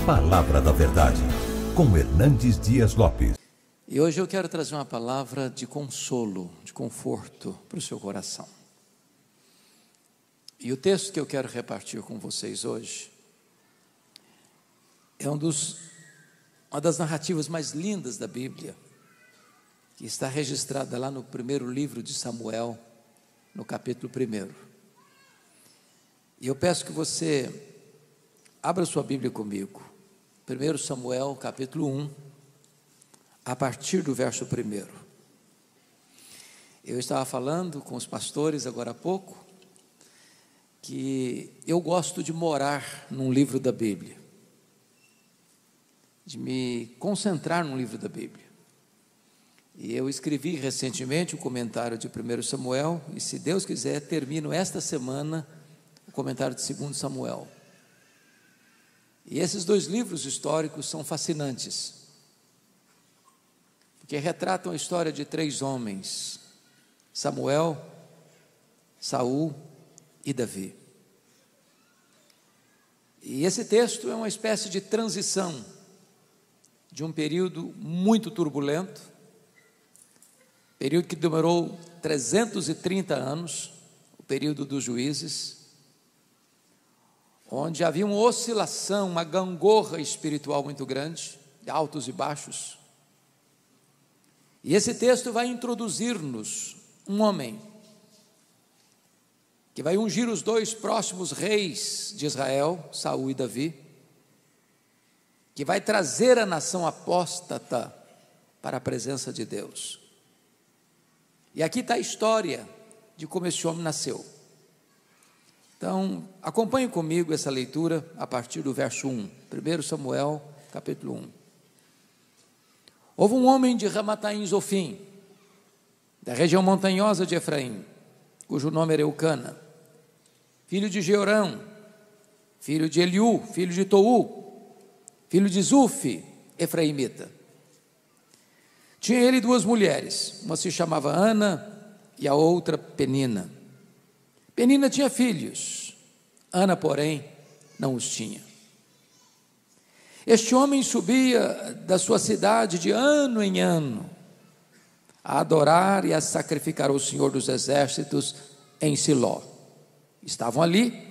Palavra da Verdade, com Hernandes Dias Lopes. E hoje eu quero trazer uma palavra de consolo, de conforto para o seu coração. E o texto que eu quero repartir com vocês hoje é uma das narrativas mais lindas da Bíblia, que está registrada lá no primeiro livro de Samuel, no capítulo 1. E eu peço que você abra sua Bíblia comigo. 1 Samuel, capítulo 1, a partir do verso 1. Eu estava falando com os pastores agora há pouco, que eu gosto de morar num livro da Bíblia, de me concentrar num livro da Bíblia. E eu escrevi recentemente o comentário de 1 Samuel, e se Deus quiser, termino esta semana o comentário de 2 Samuel. E esses dois livros históricos são fascinantes, porque retratam a história de 3 homens: Samuel, Saul e Davi. E esse texto é uma espécie de transição de um período muito turbulento, período que demorou 330 anos, o período dos juízes, onde havia uma oscilação, uma gangorra espiritual muito grande, de altos e baixos. E esse texto vai introduzir-nos um homem que vai ungir os 2 próximos reis de Israel, Saul e Davi, que vai trazer a nação apóstata para a presença de Deus. E aqui está a história de como esse homem nasceu. Então, acompanhe comigo essa leitura a partir do verso 1, 1 Samuel, capítulo 1. Houve um homem de Ramataim Zofim, da região montanhosa de Efraim, cujo nome era Eucana, filho de Jeorão, filho de Eliú, filho de Tou, filho de Zufi, efraimita. Tinha ele 2 mulheres, uma se chamava Ana e a outra Penina. Penina tinha filhos, Ana, porém, não os tinha. Este homem subia da sua cidade de ano em ano, a adorar e a sacrificar ao Senhor dos Exércitos em Siló. Estavam ali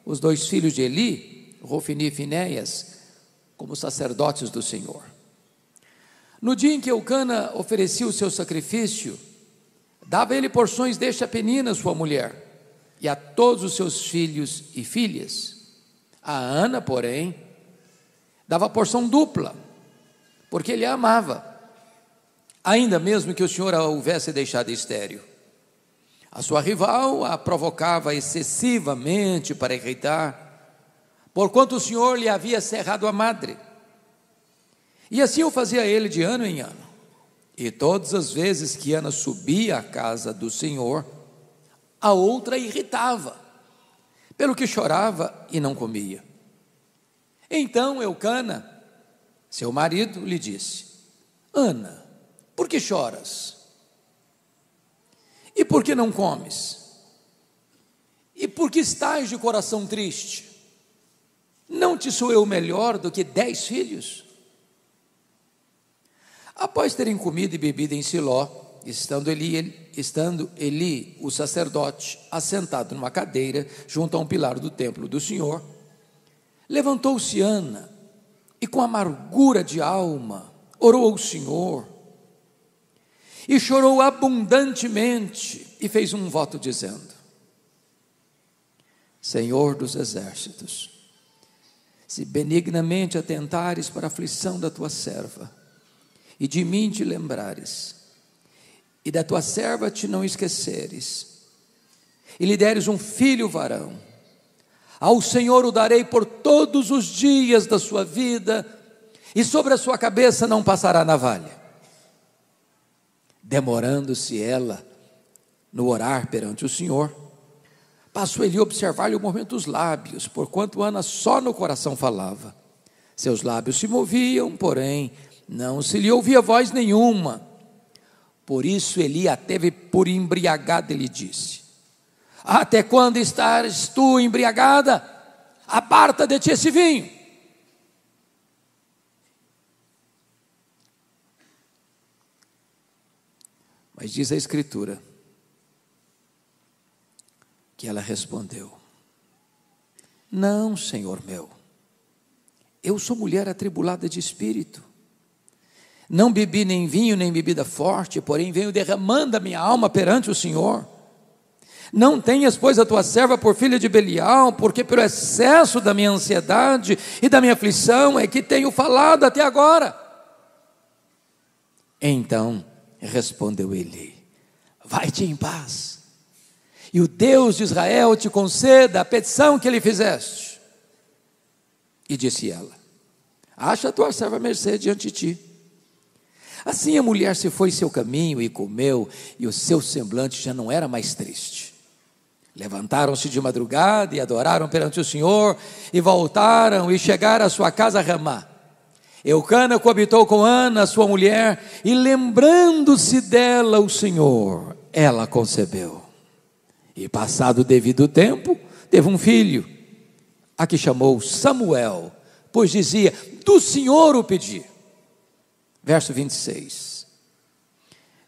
os 2 filhos de Eli, Rofni e Finéias, como sacerdotes do Senhor. No dia em que Eucana oferecia o seu sacrifício, dava ele porções deste a Penina, sua mulher, e a todos os seus filhos e filhas. A Ana, porém, dava porção dupla, porque ele a amava, ainda mesmo que o Senhor a houvesse deixado estéril. A sua rival a provocava excessivamente para irritar, porquanto o Senhor lhe havia cerrado a madre. E assim o fazia ele de ano em ano. E todas as vezes que Ana subia à casa do Senhor, a outra irritava, pelo que chorava e não comia. Então Eucana, seu marido, lhe disse: Ana, por que choras? E por que não comes? E por que estás de coração triste? Não te sou eu melhor do que 10 filhos? Após terem comido e bebido em Siló, estando Eli, o sacerdote, assentado numa cadeira junto a um pilar do templo do Senhor, levantou-se Ana e, com amargura de alma, orou ao Senhor e chorou abundantemente e fez um voto dizendo: Senhor dos exércitos, se benignamente atentares para a aflição da tua serva e de mim te lembrares, e da tua serva te não esqueceres, e lhe deres um filho varão, ao Senhor o darei por todos os dias da sua vida, e sobre a sua cabeça não passará navalha. Demorando-se ela no orar perante o Senhor, passou ele a observar-lhe o movimento dos lábios, porquanto Ana só no coração falava. Seus lábios se moviam, porém não se lhe ouvia voz nenhuma. Por isso Eli a teve por embriagada e lhe disse: até quando estás tu embriagada? Aparta de ti esse vinho. Mas diz a Escritura que ela respondeu: não, Senhor meu, eu sou mulher atribulada de espírito, não bebi nem vinho nem bebida forte, porém venho derramando a minha alma perante o Senhor. Não tenhas, pois, a tua serva por filha de Belial, porque pelo excesso da minha ansiedade e da minha aflição é que tenho falado até agora. Então respondeu ele: vai-te em paz, e o Deus de Israel te conceda a petição que lhe fizeste. E disse ela: acha a tua serva mercê diante de ti. Assim a mulher se foi seu caminho e comeu, e o seu semblante já não era mais triste. Levantaram-se de madrugada e adoraram perante o Senhor, e voltaram e chegaram à sua casa a Ramá. Eucana coabitou com Ana, sua mulher, e lembrando-se dela o Senhor, ela concebeu. E passado o devido tempo, teve um filho, a que chamou Samuel, pois dizia: do Senhor o pedi. Verso 26.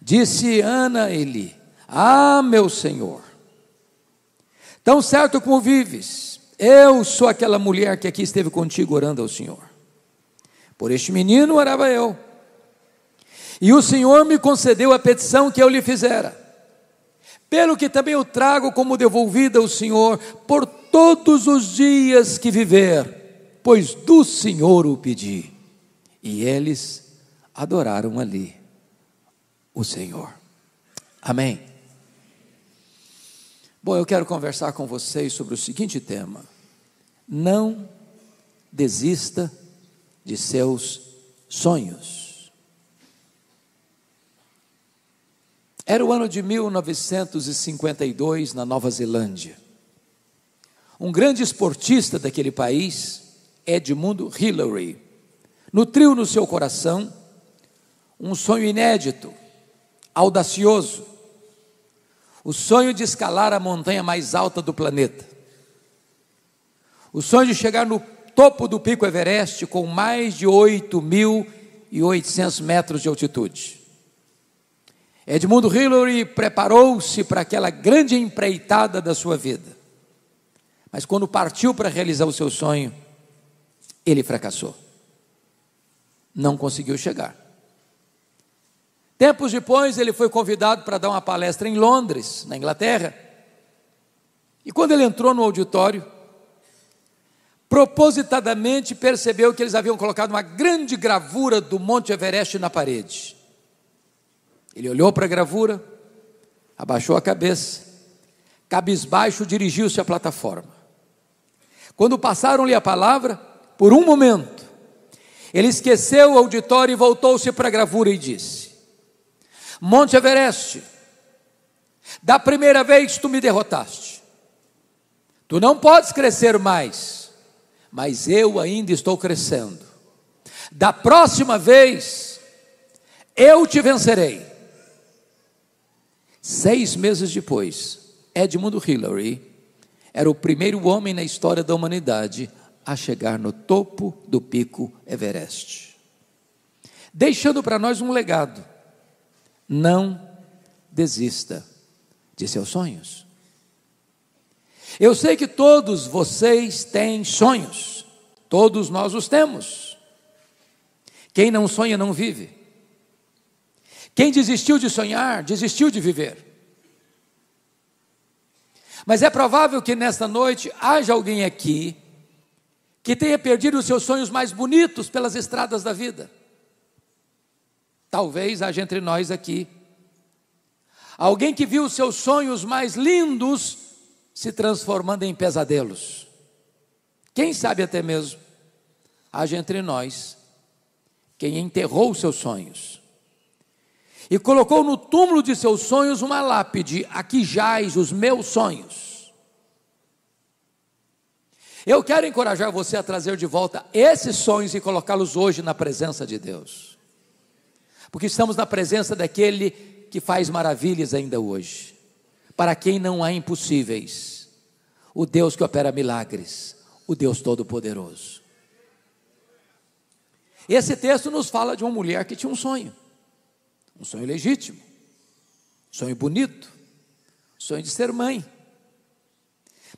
Disse Ana a Eli: ah, meu Senhor, tão certo como vives, eu sou aquela mulher que aqui esteve contigo orando ao Senhor. Por este menino orava eu, e o Senhor me concedeu a petição que eu lhe fizera, pelo que também eu trago como devolvida ao Senhor por todos os dias que viver, pois do Senhor o pedi. E eles adoraram ali o Senhor. Amém. Bom, eu quero conversar com vocês sobre o seguinte tema: não desista de seus sonhos. Era o ano de 1952 na Nova Zelândia. Um grande esportista daquele país, Edmund Hillary, nutriu no seu coração um sonho inédito, audacioso, o sonho de escalar a montanha mais alta do planeta, o sonho de chegar no topo do Pico Everest com mais de 8.800 metros de altitude. Edmund Hillary preparou-se para aquela grande empreitada da sua vida, mas quando partiu para realizar o seu sonho, ele fracassou, não conseguiu chegar. Tempos depois, ele foi convidado para dar uma palestra em Londres, na Inglaterra, e quando ele entrou no auditório, propositadamente percebeu que eles haviam colocado uma grande gravura do Monte Everest na parede. Ele olhou para a gravura, abaixou a cabeça, cabisbaixo dirigiu-se à plataforma. Quando passaram-lhe a palavra, por um momento, ele esqueceu o auditório e voltou-se para a gravura e disse: Monte Everest, da primeira vez tu me derrotaste, tu não podes crescer mais, mas eu ainda estou crescendo. Da próxima vez, eu te vencerei. 6 meses depois, Edmund Hillary era o primeiro homem na história da humanidade a chegar no topo do Pico Everest, deixando para nós um legado: não desista de seus sonhos. Eu sei que todos vocês têm sonhos, todos nós os temos. Quem não sonha não vive. Quem desistiu de sonhar, desistiu de viver. Mas é provável que nesta noite haja alguém aqui que tenha perdido os seus sonhos mais bonitos pelas estradas da vida. Talvez haja entre nós aqui alguém que viu os seus sonhos mais lindos se transformando em pesadelos. Quem sabe até mesmo haja entre nós quem enterrou os seus sonhos e colocou no túmulo de seus sonhos uma lápide: aqui jaz os meus sonhos. Eu quero encorajar você a trazer de volta esses sonhos e colocá-los hoje na presença de Deus, porque estamos na presença daquele que faz maravilhas ainda hoje, para quem não há impossíveis, o Deus que opera milagres, o Deus Todo-Poderoso. Esse texto nos fala de uma mulher que tinha um sonho legítimo, sonho bonito, sonho de ser mãe.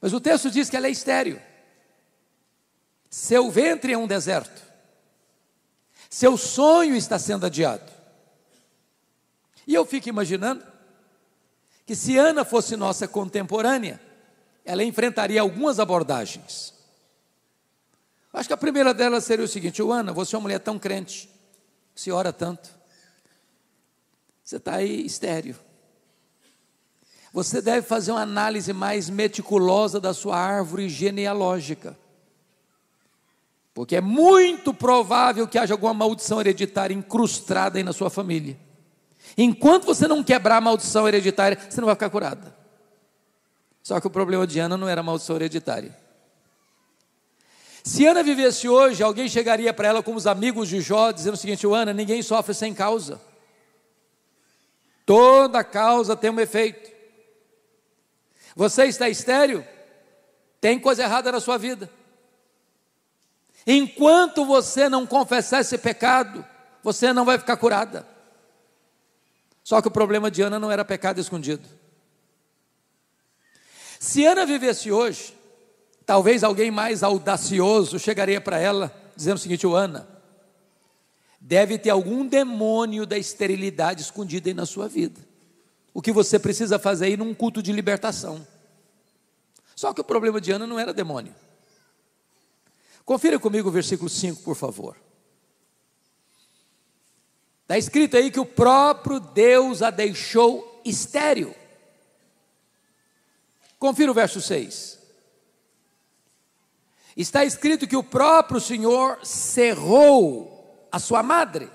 Mas o texto diz que ela é estéril. Seu ventre é um deserto. Seu sonho está sendo adiado. E eu fico imaginando que se Ana fosse nossa contemporânea, ela enfrentaria algumas abordagens. Acho que a primeira delas seria o seguinte: Ana, você é uma mulher tão crente, você ora tanto, você está aí estéril. Você deve fazer uma análise mais meticulosa da sua árvore genealógica, porque é muito provável que haja alguma maldição hereditária incrustada aí na sua família. Enquanto você não quebrar a maldição hereditária, você não vai ficar curada. Só que o problema de Ana não era a maldição hereditária. Se Ana vivesse hoje, alguém chegaria para ela como os amigos de Jó, dizendo o seguinte: Ana, ninguém sofre sem causa. Toda causa tem um efeito. Você está estéril? Tem coisa errada na sua vida. Enquanto você não confessar esse pecado, você não vai ficar curada. Só que o problema de Ana não era pecado escondido. Se Ana vivesse hoje, talvez alguém mais audacioso chegaria para ela, dizendo o seguinte: Ana, deve ter algum demônio da esterilidade escondido aí na sua vida. O que você precisa fazer aí num culto de libertação. Só que o problema de Ana não era demônio. Confira comigo o versículo 5, por favor. Está escrito aí que o próprio Deus a deixou estéril. Confira o verso 6. Está escrito que o próprio Senhor cerrou a sua madre.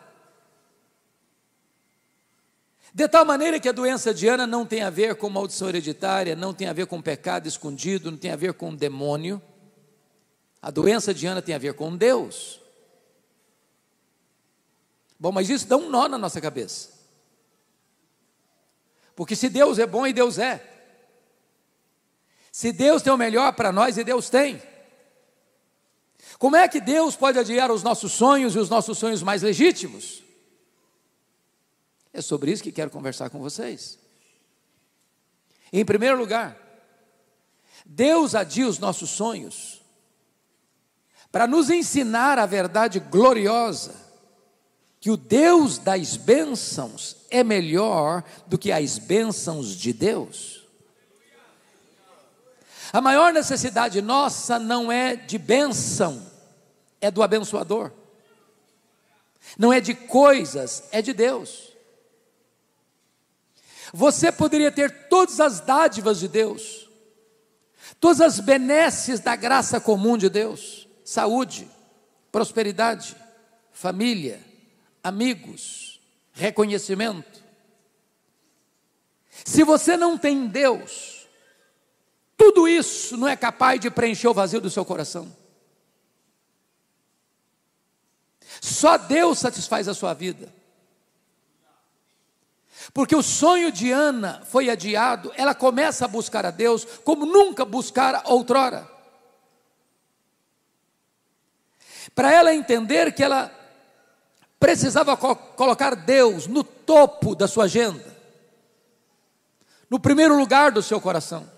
De tal maneira que a doença de Ana não tem a ver com maldição hereditária, não tem a ver com pecado escondido, não tem a ver com demônio. A doença de Ana tem a ver com Deus. Bom, mas isso dá um nó na nossa cabeça. Porque se Deus é bom, e Deus é. Se Deus tem o melhor para nós, e Deus tem, como é que Deus pode adiar os nossos sonhos e os nossos sonhos mais legítimos? É sobre isso que quero conversar com vocês. Em primeiro lugar, Deus adia os nossos sonhos para nos ensinar a verdade gloriosa, que o Deus das bênçãos é melhor do que as bênçãos de Deus. A maior necessidade nossa não é de bênção, é do abençoador. Não é de coisas, é de Deus. Você poderia ter todas as dádivas de Deus, todas as benesses da graça comum de Deus: saúde, prosperidade, família, amigos, reconhecimento. Se você não tem Deus, tudo isso não é capaz de preencher o vazio do seu coração. Só Deus satisfaz a sua vida. Porque o sonho de Ana foi adiado, ela começa a buscar a Deus como nunca buscara outrora. Para ela entender que ela precisava colocar Deus no topo da sua agenda, no primeiro lugar do seu coração.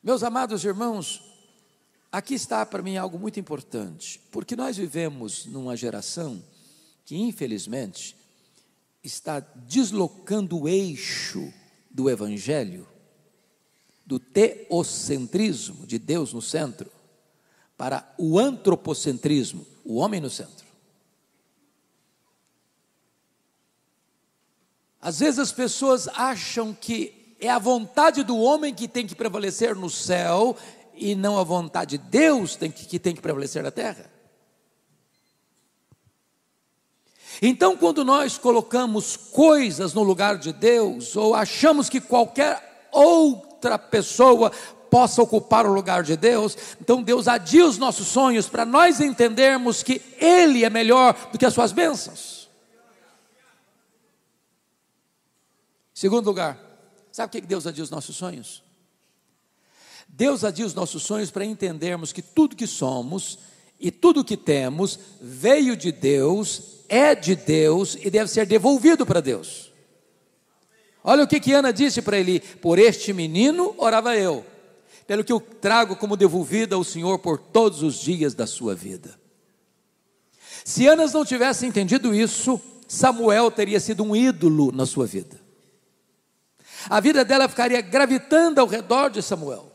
Meus amados irmãos, aqui está para mim algo muito importante, porque nós vivemos numa geração que infelizmente está deslocando o eixo do evangelho, do teocentrismo, de Deus no centro, para o antropocentrismo, o homem no centro. Às vezes as pessoas acham que é a vontade do homem que tem que prevalecer no céu, e não a vontade de Deus que tem que prevalecer na terra. Então, quando nós colocamos coisas no lugar de Deus, ou achamos que qualquer outra pessoa possa ocupar o lugar de Deus, então Deus adia os nossos sonhos para nós entendermos que Ele é melhor do que as suas bênçãos. Segundo lugar, sabe o que Deus adia os nossos sonhos? Deus adia os nossos sonhos para entendermos que tudo que somos E tudo que temos veio de Deus, é de Deus e deve ser devolvido para Deus. Olha o que Ana disse para Eli: por este menino orava eu, pelo que eu trago como devolvida ao Senhor por todos os dias da sua vida. Se Ana não tivesse entendido isso, Samuel teria sido um ídolo na sua vida. A vida dela ficaria gravitando ao redor de Samuel.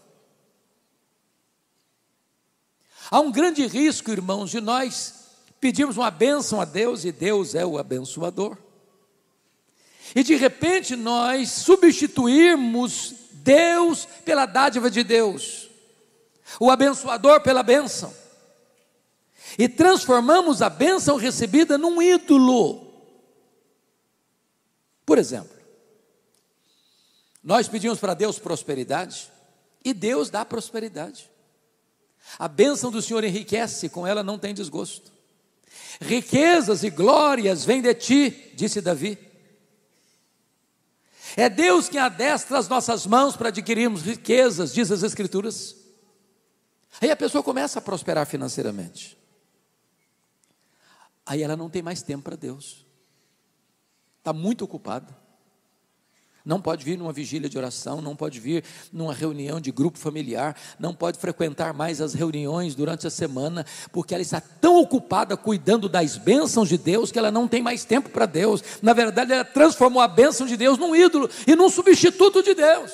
Há um grande risco, irmãos, de nós pedirmos uma bênção a Deus, e Deus é o abençoador, e de repente nós substituirmos Deus pela dádiva de Deus, o abençoador pela bênção, e transformamos a bênção recebida num ídolo. Por exemplo, nós pedimos para Deus prosperidade, e Deus dá prosperidade. A bênção do Senhor enriquece, com ela não tem desgosto. Riquezas e glórias vêm de ti, disse Davi. É Deus quem adestra as nossas mãos para adquirirmos riquezas, diz as Escrituras. Aí a pessoa começa a prosperar financeiramente. Aí ela não tem mais tempo para Deus. Está muito ocupada. Não pode vir numa vigília de oração, não pode vir numa reunião de grupo familiar, não pode frequentar mais as reuniões durante a semana, porque ela está tão ocupada cuidando das bênçãos de Deus, que ela não tem mais tempo para Deus. Na verdade, ela transformou a bênção de Deus num ídolo e num substituto de Deus.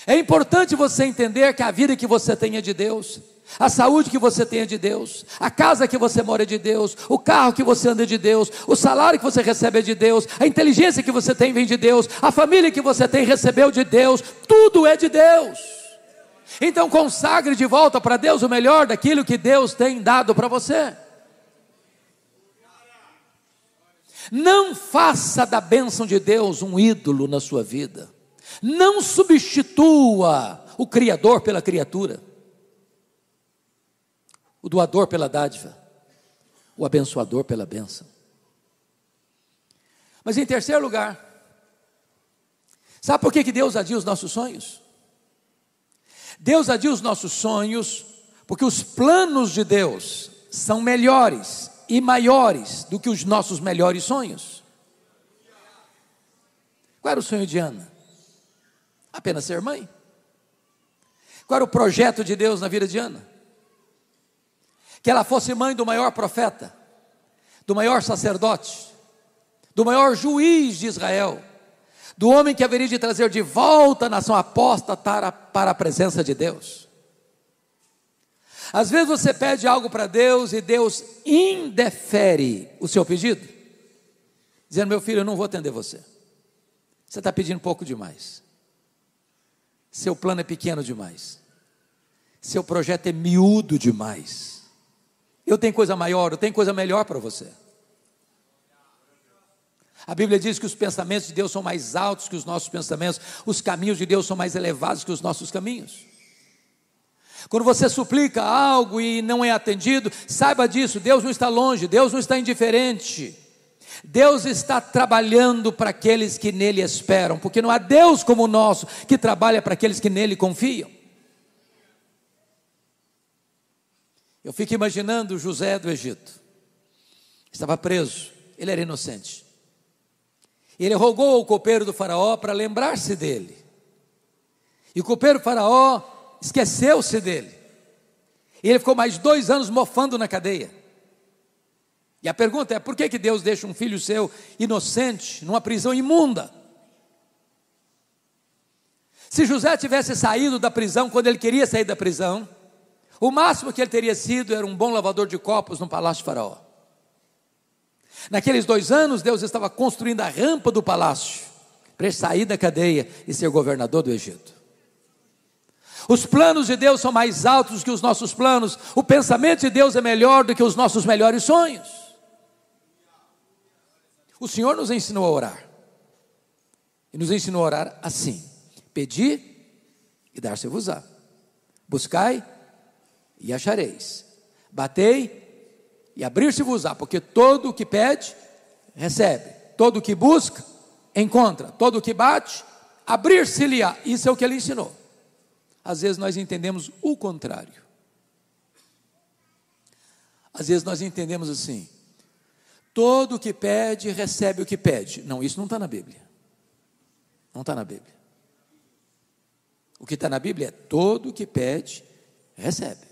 É importante você entender que a vida que você tem é de Deus, a saúde que você tem é de Deus, a casa que você mora é de Deus, o carro que você anda é de Deus, o salário que você recebe é de Deus, a inteligência que você tem vem de Deus, a família que você tem recebeu de Deus, tudo é de Deus. Então consagre de volta para Deus o melhor daquilo que Deus tem dado para você. Não faça da bênção de Deus um ídolo na sua vida. Não substitua o Criador pela criatura, o doador pela dádiva, o abençoador pela bênção. Mas em terceiro lugar, sabe por que Deus adia os nossos sonhos? Deus adia os nossos sonhos porque os planos de Deus são melhores e maiores do que os nossos melhores sonhos. Qual era o sonho de Ana? Apenas ser mãe. Qual era o projeto de Deus na vida de Ana? Que ela fosse mãe do maior profeta, do maior sacerdote, do maior juiz de Israel, do homem que haveria de trazer de volta a nação apóstata para a presença de Deus. Às vezes você pede algo para Deus e Deus indefere o seu pedido, dizendo: meu filho, eu não vou atender você, você está pedindo pouco demais, seu plano é pequeno demais, seu projeto é miúdo demais, eu tenho coisa maior, eu tenho coisa melhor para você. A Bíblia diz que os pensamentos de Deus são mais altos que os nossos pensamentos, os caminhos de Deus são mais elevados que os nossos caminhos. Quando você suplica algo e não é atendido, saiba disso, Deus não está longe, Deus não está indiferente, Deus está trabalhando para aqueles que nele esperam, porque não há Deus como o nosso, que trabalha para aqueles que nele confiam. Eu fico imaginando José do Egito, estava preso, ele era inocente, ele rogou ao copeiro do faraó para lembrar-se dele, e o copeiro do faraó esqueceu-se dele, e ele ficou mais 2 anos mofando na cadeia. E a pergunta é: por que Deus deixa um filho seu inocente numa prisão imunda? Se José tivesse saído da prisão quando ele queria sair da prisão, o máximo que ele teria sido era um bom lavador de copos no palácio de faraó. Naqueles 2 anos, Deus estava construindo a rampa do palácio para ele sair da cadeia e ser governador do Egito. Os planos de Deus são mais altos que os nossos planos. O pensamento de Deus é melhor do que os nossos melhores sonhos. O Senhor nos ensinou a orar, e nos ensinou a orar assim: pedi e dar-se-vos-á, buscai e achareis, batei e abrir-se-vos-á, porque todo o que pede, recebe, todo o que busca, encontra, todo o que bate, abrir-se-lhe-á. Isso é o que ele ensinou. Às vezes nós entendemos o contrário. Às vezes nós entendemos assim: todo o que pede, recebe o que pede. Não, isso não está na Bíblia. Não está na Bíblia. O que está na Bíblia é: todo o que pede, recebe.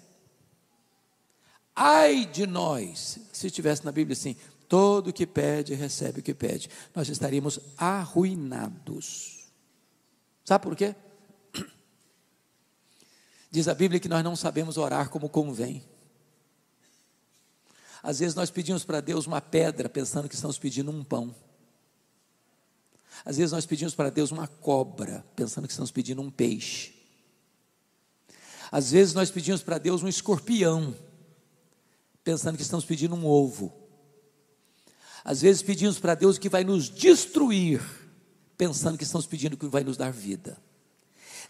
Ai de nós, se estivesse na Bíblia assim: todo o que pede, recebe o que pede. Nós estaríamos arruinados. Sabe por quê? Diz a Bíblia que nós não sabemos orar como convém. Às vezes nós pedimos para Deus uma pedra, pensando que estamos pedindo um pão. Às vezes nós pedimos para Deus uma cobra, pensando que estamos pedindo um peixe. Às vezes nós pedimos para Deus um escorpião, pensando que estamos pedindo um ovo. Às vezes pedimos para Deus que vai nos destruir, pensando que estamos pedindo que vai nos dar vida.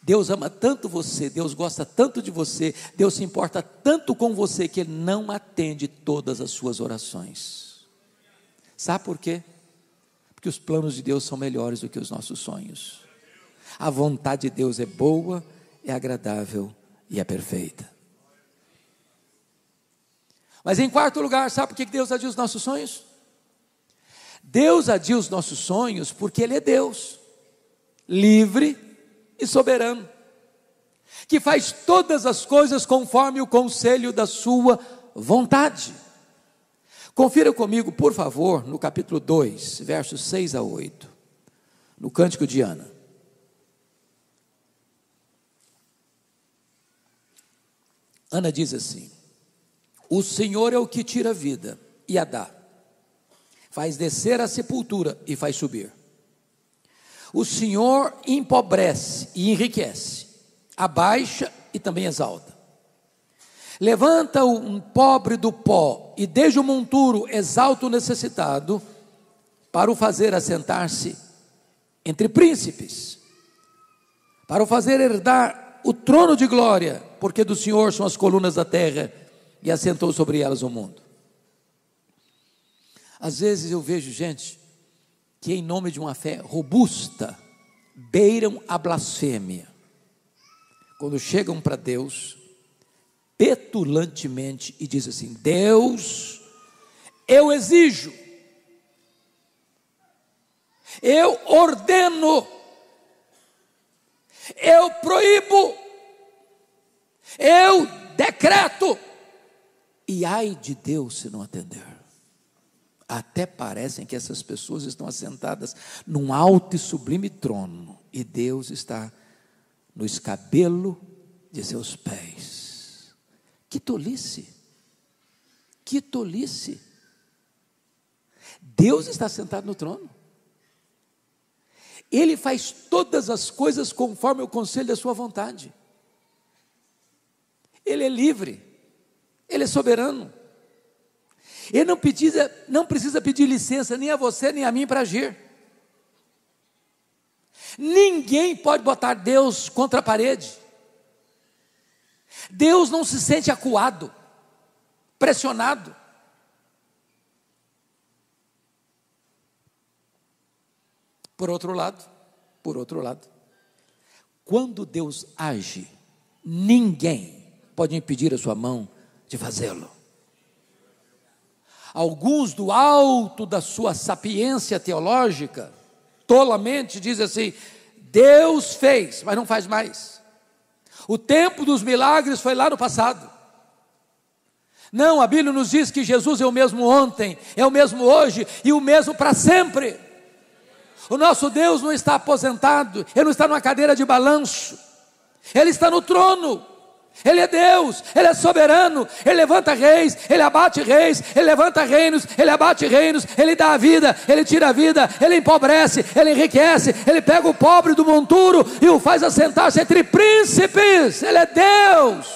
Deus ama tanto você, Deus gosta tanto de você, Deus se importa tanto com você, que Ele não atende todas as suas orações. Sabe por quê? Porque os planos de Deus são melhores do que os nossos sonhos. A vontade de Deus é boa, é agradável e é perfeita. Mas em quarto lugar, sabe por que Deus adia os nossos sonhos? Deus adia os nossos sonhos porque Ele é Deus, livre e soberano, que faz todas as coisas conforme o conselho da sua vontade. Confira comigo, por favor, no capítulo 2, versos 6 a 8, no Cântico de Ana. Ana diz assim: o Senhor é o que tira a vida e a dá, faz descer a sepultura e faz subir. O Senhor empobrece e enriquece, abaixa e também exalta. Levanta um pobre do pó e desde o monturo exalta o necessitado, para o fazer assentar-se entre príncipes, para o fazer herdar o trono de glória, porque do Senhor são as colunas da terra e assentou sobre elas o mundo. Às vezes eu vejo gente que em nome de uma fé robusta, beiram a blasfêmia, quando chegam para Deus, petulantemente, e dizem assim: Deus, eu exijo, eu ordeno, eu proíbo, eu decreto, e ai de Deus se não atender. Até parecem que essas pessoas estão assentadas num alto e sublime trono, e Deus está no escabelo de seus pés. Que tolice! Que tolice! Deus está sentado no trono. Ele faz todas as coisas conforme o conselho da sua vontade. Ele é livre, Ele é soberano. Ele não precisa pedir licença nem a você nem a mim para agir. Ninguém pode botar Deus contra a parede. Deus não se sente acuado, pressionado. Por outro lado, quando Deus age, ninguém pode impedir a sua mão de fazê-lo. Alguns do alto da sua sapiência teológica, tolamente dizem assim: Deus fez, mas não faz mais. O tempo dos milagres foi lá no passado. Não, a Bíblia nos diz que Jesus é o mesmo ontem, é o mesmo hoje e o mesmo para sempre. O nosso Deus não está aposentado, Ele não está numa cadeira de balanço, Ele está no trono. Ele é Deus, Ele é soberano, Ele levanta reis, Ele abate reis, Ele levanta reinos, Ele abate reinos, Ele dá a vida, Ele tira a vida, Ele empobrece, Ele enriquece, Ele pega o pobre do monturo e o faz assentar-se entre príncipes. Ele é Deus.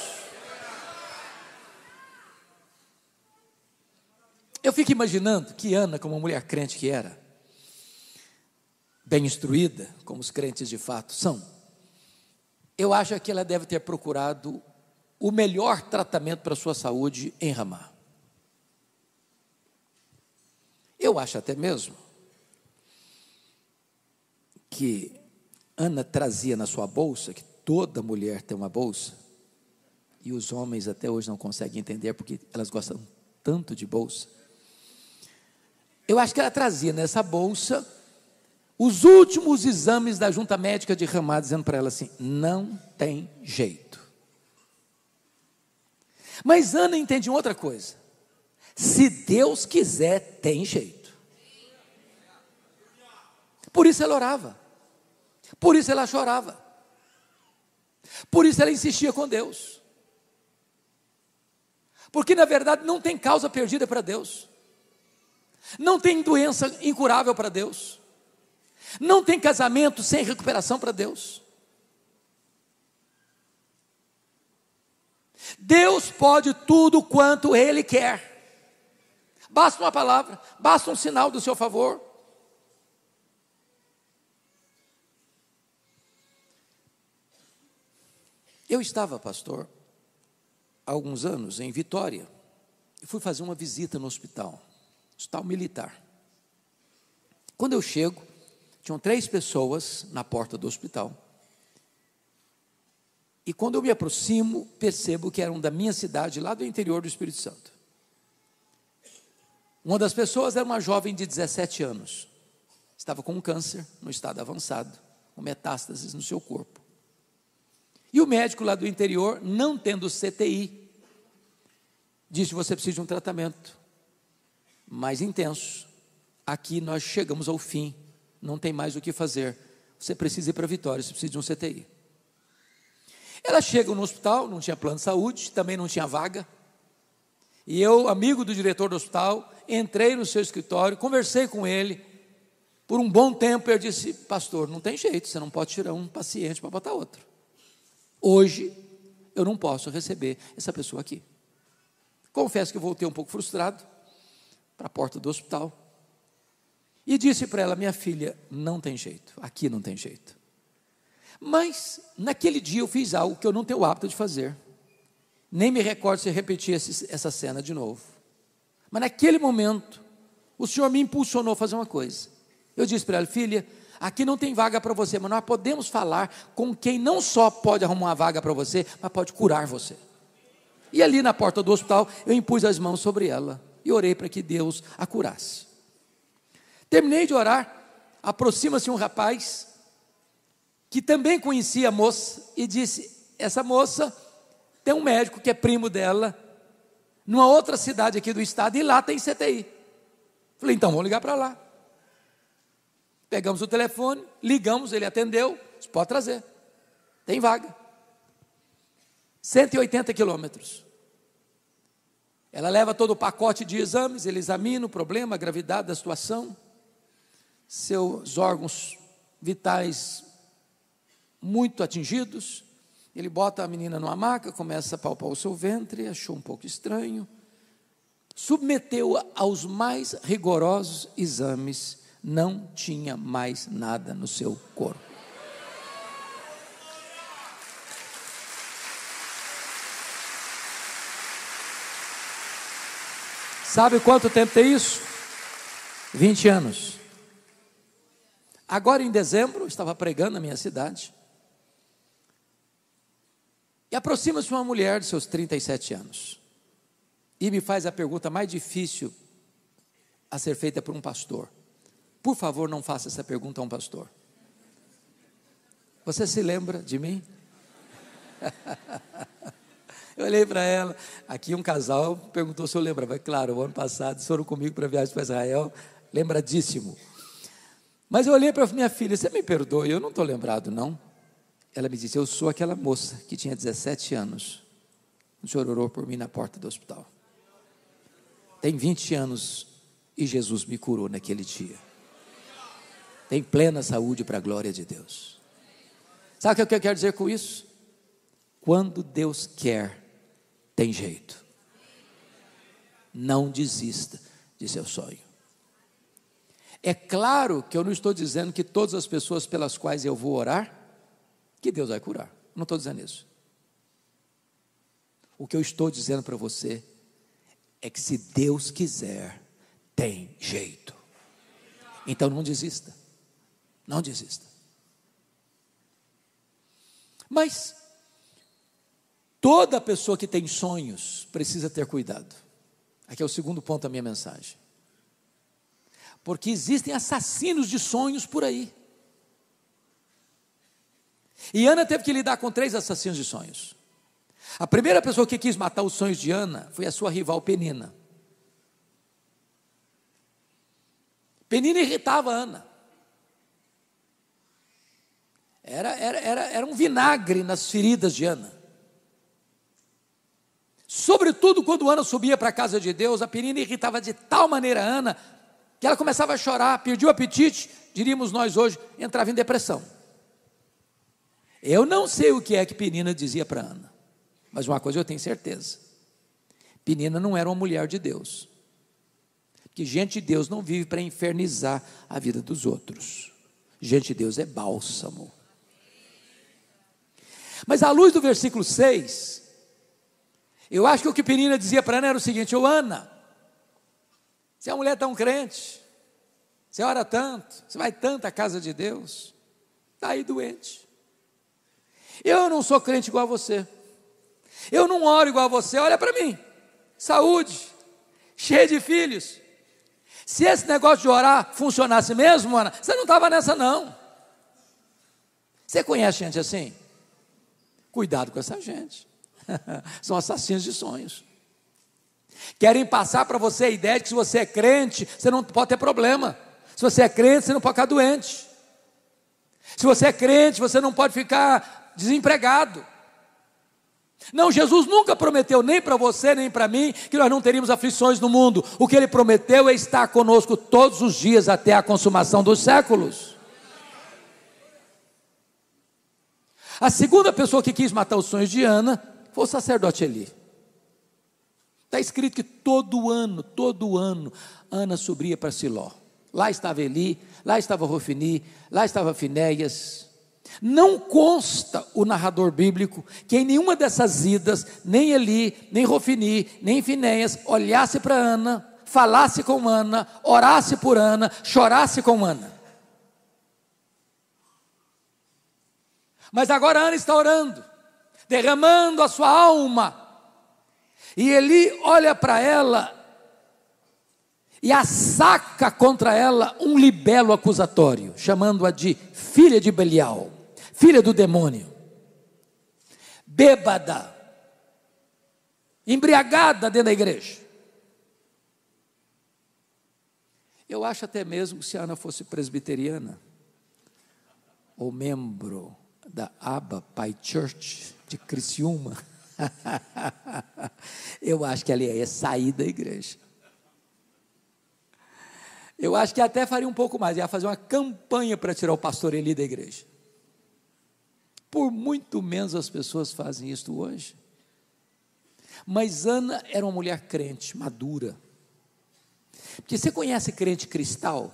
Eu fico imaginando que Ana, como uma mulher crente que era, bem instruída, como os crentes de fato são, eu acho que ela deve ter procurado o melhor tratamento para a sua saúde em Ramá. Eu acho até mesmo que Ana trazia na sua bolsa, que toda mulher tem uma bolsa, e os homens até hoje não conseguem entender porque elas gostam tanto de bolsa. Eu acho que ela trazia nessa bolsa os últimos exames da junta médica de Ramá, dizendo para ela assim: não tem jeito. Mas Ana entendia outra coisa: se Deus quiser, tem jeito. Por isso ela orava, por isso ela chorava, por isso ela insistia com Deus, porque na verdade não tem causa perdida para Deus, não tem doença incurável para Deus, não tem casamento sem recuperação para Deus. Deus pode tudo quanto Ele quer, basta uma palavra, basta um sinal do seu favor. Eu estava, pastor, há alguns anos em Vitória, e fui fazer uma visita no hospital militar. Quando eu chego, tinham 3 pessoas na porta do hospital, e quando eu me aproximo, percebo que eram da minha cidade, lá do interior do Espírito Santo. Uma das pessoas era uma jovem de 17 anos, estava com um câncer no estado avançado, com metástases no seu corpo. E o médico lá do interior, não tendo CTI, disse: você precisa de um tratamento mais intenso. Aqui nós chegamos ao fim, não tem mais o que fazer. Você precisa ir para Vitória, você precisa de um CTI. Ela chega no hospital, não tinha plano de saúde, também não tinha vaga. E eu, amigo do diretor do hospital, entrei no seu escritório, conversei com ele. Por um bom tempo eu disse: pastor, não tem jeito, você não pode tirar um paciente para botar outro. Hoje, eu não posso receber essa pessoa aqui. Confesso que eu voltei um pouco frustrado para a porta do hospital e disse para ela: minha filha, não tem jeito, aqui não tem jeito. Mas, naquele dia eu fiz algo que eu não tenho o hábito de fazer, nem me recordo se repetir essa cena de novo. Mas naquele momento, o Senhor me impulsionou a fazer uma coisa. Eu disse para ela: filha, aqui não tem vaga para você, mas nós podemos falar com quem não só pode arrumar uma vaga para você, mas pode curar você. E ali na porta do hospital, eu impus as mãos sobre ela e orei para que Deus a curasse. Terminei de orar, aproxima-se um rapaz que também conhecia a moça e disse: essa moça tem um médico que é primo dela, numa outra cidade aqui do estado, e lá tem CTI. Falei: então vamos ligar para lá. Pegamos o telefone, ligamos, ele atendeu, disse: pode trazer, tem vaga. 180 quilômetros. Ela leva todo o pacote de exames, ele examina o problema, a gravidade da situação, seus órgãos vitais muito atingidos. Ele bota a menina numa maca, começa a palpar o seu ventre, achou um pouco estranho, submeteu-a aos mais rigorosos exames, não tinha mais nada no seu corpo. Sabe quanto tempo tem isso? 20 anos. Agora em dezembro, eu estava pregando na minha cidade, e aproxima-se uma mulher de seus 37 anos, e me faz a pergunta mais difícil a ser feita por um pastor. Por favor, não faça essa pergunta a um pastor. Você se lembra de mim? Eu olhei para ela, aqui um casal perguntou se eu lembrava. Claro, o ano passado foram comigo para a viagem para Israel, lembradíssimo. Mas eu olhei para minha filha: você me perdoe, eu não estou lembrado não. Ela me disse: eu sou aquela moça que tinha 17 anos, o senhor orou por mim na porta do hospital. Tem 20 anos e Jesus me curou naquele dia. Tem plena saúde para a glória de Deus. Sabe o que eu quero dizer com isso? Quando Deus quer, tem jeito. Não desista de seu sonho. É claro que eu não estou dizendo que todas as pessoas pelas quais eu vou orar, que Deus vai curar. Não estou dizendo isso. O que eu estou dizendo para você é que se Deus quiser, tem jeito. Então não desista. Não desista. Mas toda pessoa que tem sonhos precisa ter cuidado. Aqui é o segundo ponto da minha mensagem. Porque existem assassinos de sonhos por aí. E Ana teve que lidar com 3 assassinos de sonhos. A primeira pessoa que quis matar os sonhos de Ana foi a sua rival Penina. Penina irritava Ana. Era um vinagre nas feridas de Ana. Sobretudo quando Ana subia para a casa de Deus, a Penina irritava de tal maneira a Ana, que ela começava a chorar, perdia o apetite, diríamos nós hoje, entrava em depressão. Eu não sei o que é que Penina dizia para Ana, mas uma coisa eu tenho certeza: Penina não era uma mulher de Deus, porque gente de Deus não vive para infernizar a vida dos outros. Gente de Deus é bálsamo. Mas à luz do versículo 6, eu acho que o que Penina dizia para Ana era o seguinte: ô Ana, você é uma mulher tão crente, você ora tanto, você vai tanto à casa de Deus, está aí doente. Eu não sou crente igual a você, eu não oro igual a você, olha para mim, saúde, cheio de filhos. Se esse negócio de orar funcionasse mesmo, Ana, você não estava nessa não. Você conhece gente assim? Cuidado com essa gente. São assassinos de sonhos. Querem passar para você a ideia de que se você é crente, você não pode ter problema. Se você é crente, você não pode ficar doente. Se você é crente, você não pode ficar desempregado. Não, Jesus nunca prometeu nem para você, nem para mim, que nós não teríamos aflições no mundo. O que Ele prometeu é estar conosco todos os dias até a consumação dos séculos. A segunda pessoa que quis matar os sonhos de Ana foi o sacerdote Eli. Está escrito que todo ano, Ana subia para Siló. Lá estava Eli, lá estava Rofini, lá estava Finéias. Não consta o narrador bíblico que em nenhuma dessas idas, nem Eli, nem Rofini, nem Finéias olhasse para Ana, falasse com Ana, orasse por Ana, chorasse com Ana. Mas agora Ana está orando, derramando a sua alma, e Eli olha para ela e assaca contra ela um libelo acusatório, chamando-a de filha de Belial, filha do demônio, bêbada, embriagada dentro da igreja. Eu acho até mesmo que se a Ana fosse presbiteriana, ou membro da Abba Pai Church de Criciúma, eu acho que ela ia sair da igreja. Eu acho que até faria um pouco mais, ia fazer uma campanha para tirar o pastor Eli da igreja. Por muito menos as pessoas fazem isso hoje. Mas Ana era uma mulher crente, madura. Porque você conhece crente cristal,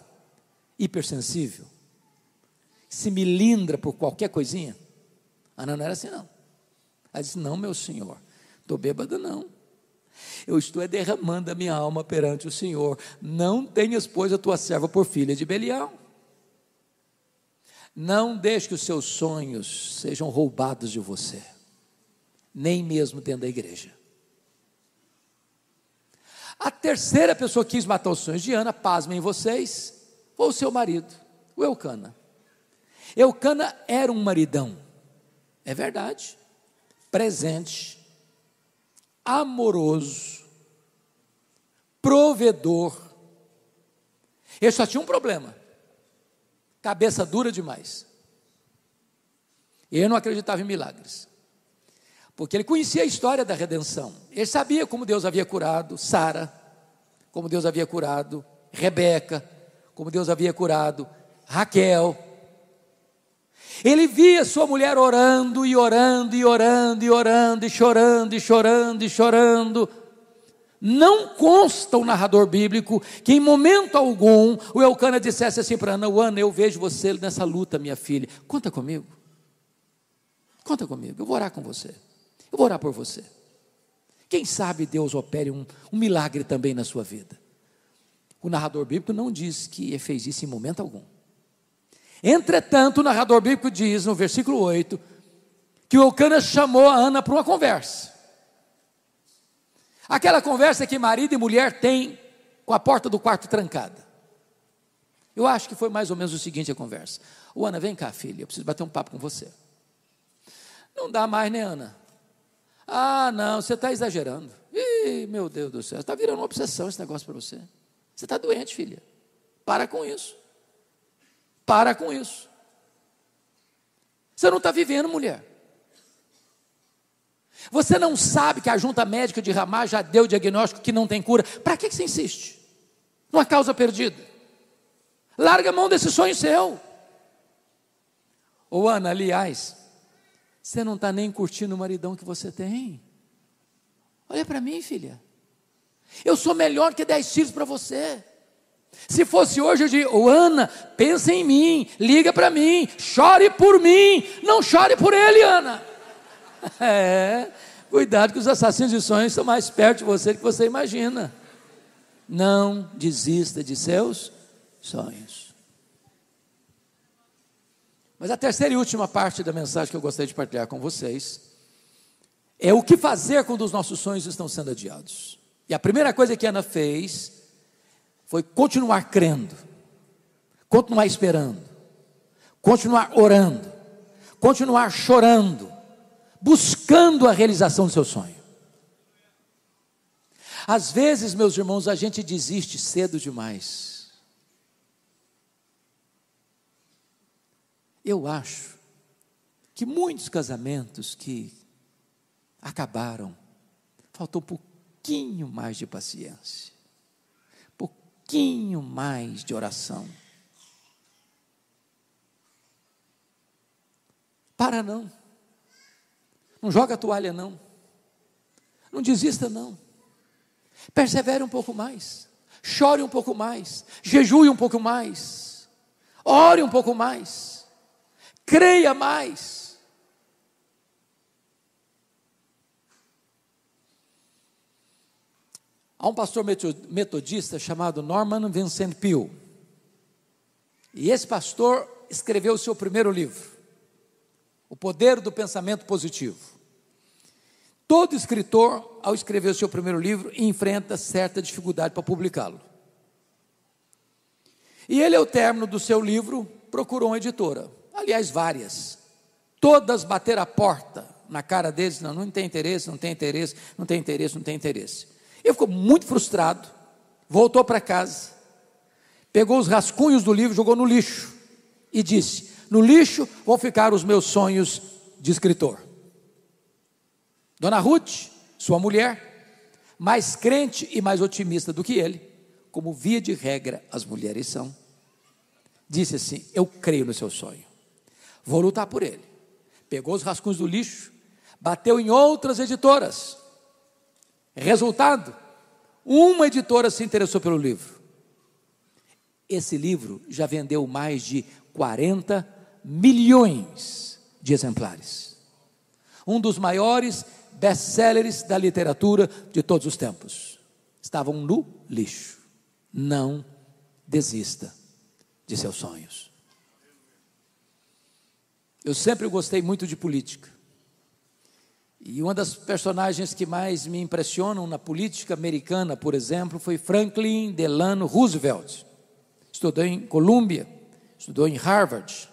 hipersensível, se melindra por qualquer coisinha? Ana não era assim não. Ela disse: não, meu senhor, estou bêbada não, eu estou derramando a minha alma perante o Senhor. Não tenhas, pois, a tua serva por filha de Belial. Não deixe que os seus sonhos sejam roubados de você, nem mesmo dentro da igreja. A terceira pessoa que quis matar os sonhos de Ana, pasmem vocês, foi o seu marido, o Eucana. Eucana era um maridão, é verdade, presente, amoroso, provedor. Ele só tinha um problema: cabeça dura demais. Ele não acreditava em milagres, porque ele conhecia a história da redenção. Ele sabia como Deus havia curado Sara, como Deus havia curado Rebeca, como Deus havia curado Raquel. Ele via sua mulher orando e orando e orando e orando e chorando e chorando e chorando. Não consta o narrador bíblico que em momento algum o Eucana dissesse assim para Ana: Ana, eu vejo você nessa luta, minha filha, conta comigo, eu vou orar com você, eu vou orar por você. Quem sabe Deus opere um milagre também na sua vida. O narrador bíblico não diz que ele fez isso em momento algum. Entretanto, o narrador bíblico diz no versículo 8, que o Eucana chamou a Ana para uma conversa. Aquela conversa que marido e mulher têm com a porta do quarto trancada. Eu acho que foi mais ou menos o seguinte a conversa. Ô Ana, vem cá, filha, eu preciso bater um papo com você. Não dá mais, né, Ana? Ah, não, você está exagerando. Ih, meu Deus do céu, está virando uma obsessão esse negócio para você. Você está doente, filha. Para com isso. Para com isso. Você não está vivendo, mulher. Você não sabe que a junta médica de Ramá já deu o diagnóstico que não tem cura. Para que você insiste? Numa causa perdida. Larga a mão desse sonho seu. Ô Ana, aliás, você não está nem curtindo o maridão que você tem. Olha para mim, filha. Eu sou melhor que 10 filhos para você. Se fosse hoje, eu diria, ô Ana, pensa em mim, liga para mim, chore por mim, não chore por ele, Ana. Cuidado que os assassinos de sonhos estão mais perto de você do que você imagina. Não desista de seus sonhos. Mas a terceira e última parte da mensagem que eu gostaria de partilhar com vocês é o que fazer quando os nossos sonhos estão sendo adiados. E a primeira coisa que Ana fez foi continuar crendo, continuar esperando, continuar orando, continuar chorando, buscando a realização do seu sonho. Às vezes, meus irmãos, a gente desiste cedo demais. Eu acho que muitos casamentos que acabaram, faltou um pouquinho mais de paciência, um pouquinho mais de oração. Para não. Não joga a toalha não. Não desista não. Persevere um pouco mais. Chore um pouco mais. Jejue um pouco mais. Ore um pouco mais. Creia mais. Há um pastor metodista chamado Norman Vincent Peale. E esse pastor escreveu o seu primeiro livro, O Poder do Pensamento Positivo. Todo escritor, ao escrever o seu primeiro livro, enfrenta certa dificuldade para publicá-lo. E ele, ao término do seu livro, procurou uma editora. Aliás, várias. Todas bateram a porta na cara deles. Não tem interesse, não tem interesse, não tem interesse, não tem interesse. Ele ficou muito frustrado, voltou para casa, pegou os rascunhos do livro, jogou no lixo e disse: no lixo vão ficar os meus sonhos de escritor. Dona Ruth, sua mulher, mais crente e mais otimista do que ele, como via de regra as mulheres são, disse assim: eu creio no seu sonho, vou lutar por ele. Pegou os rascunhos do lixo, bateu em outras editoras. Resultado, uma editora se interessou pelo livro. Esse livro já vendeu mais de 40 milhões de exemplares. Um dos maiores best-sellers da literatura de todos os tempos. Estavam no lixo. Não desista de seus sonhos. Eu sempre gostei muito de política. E uma das personagens que mais me impressionam na política americana, por exemplo, foi Franklin Delano Roosevelt. Estudou em Columbia, estudou em Harvard,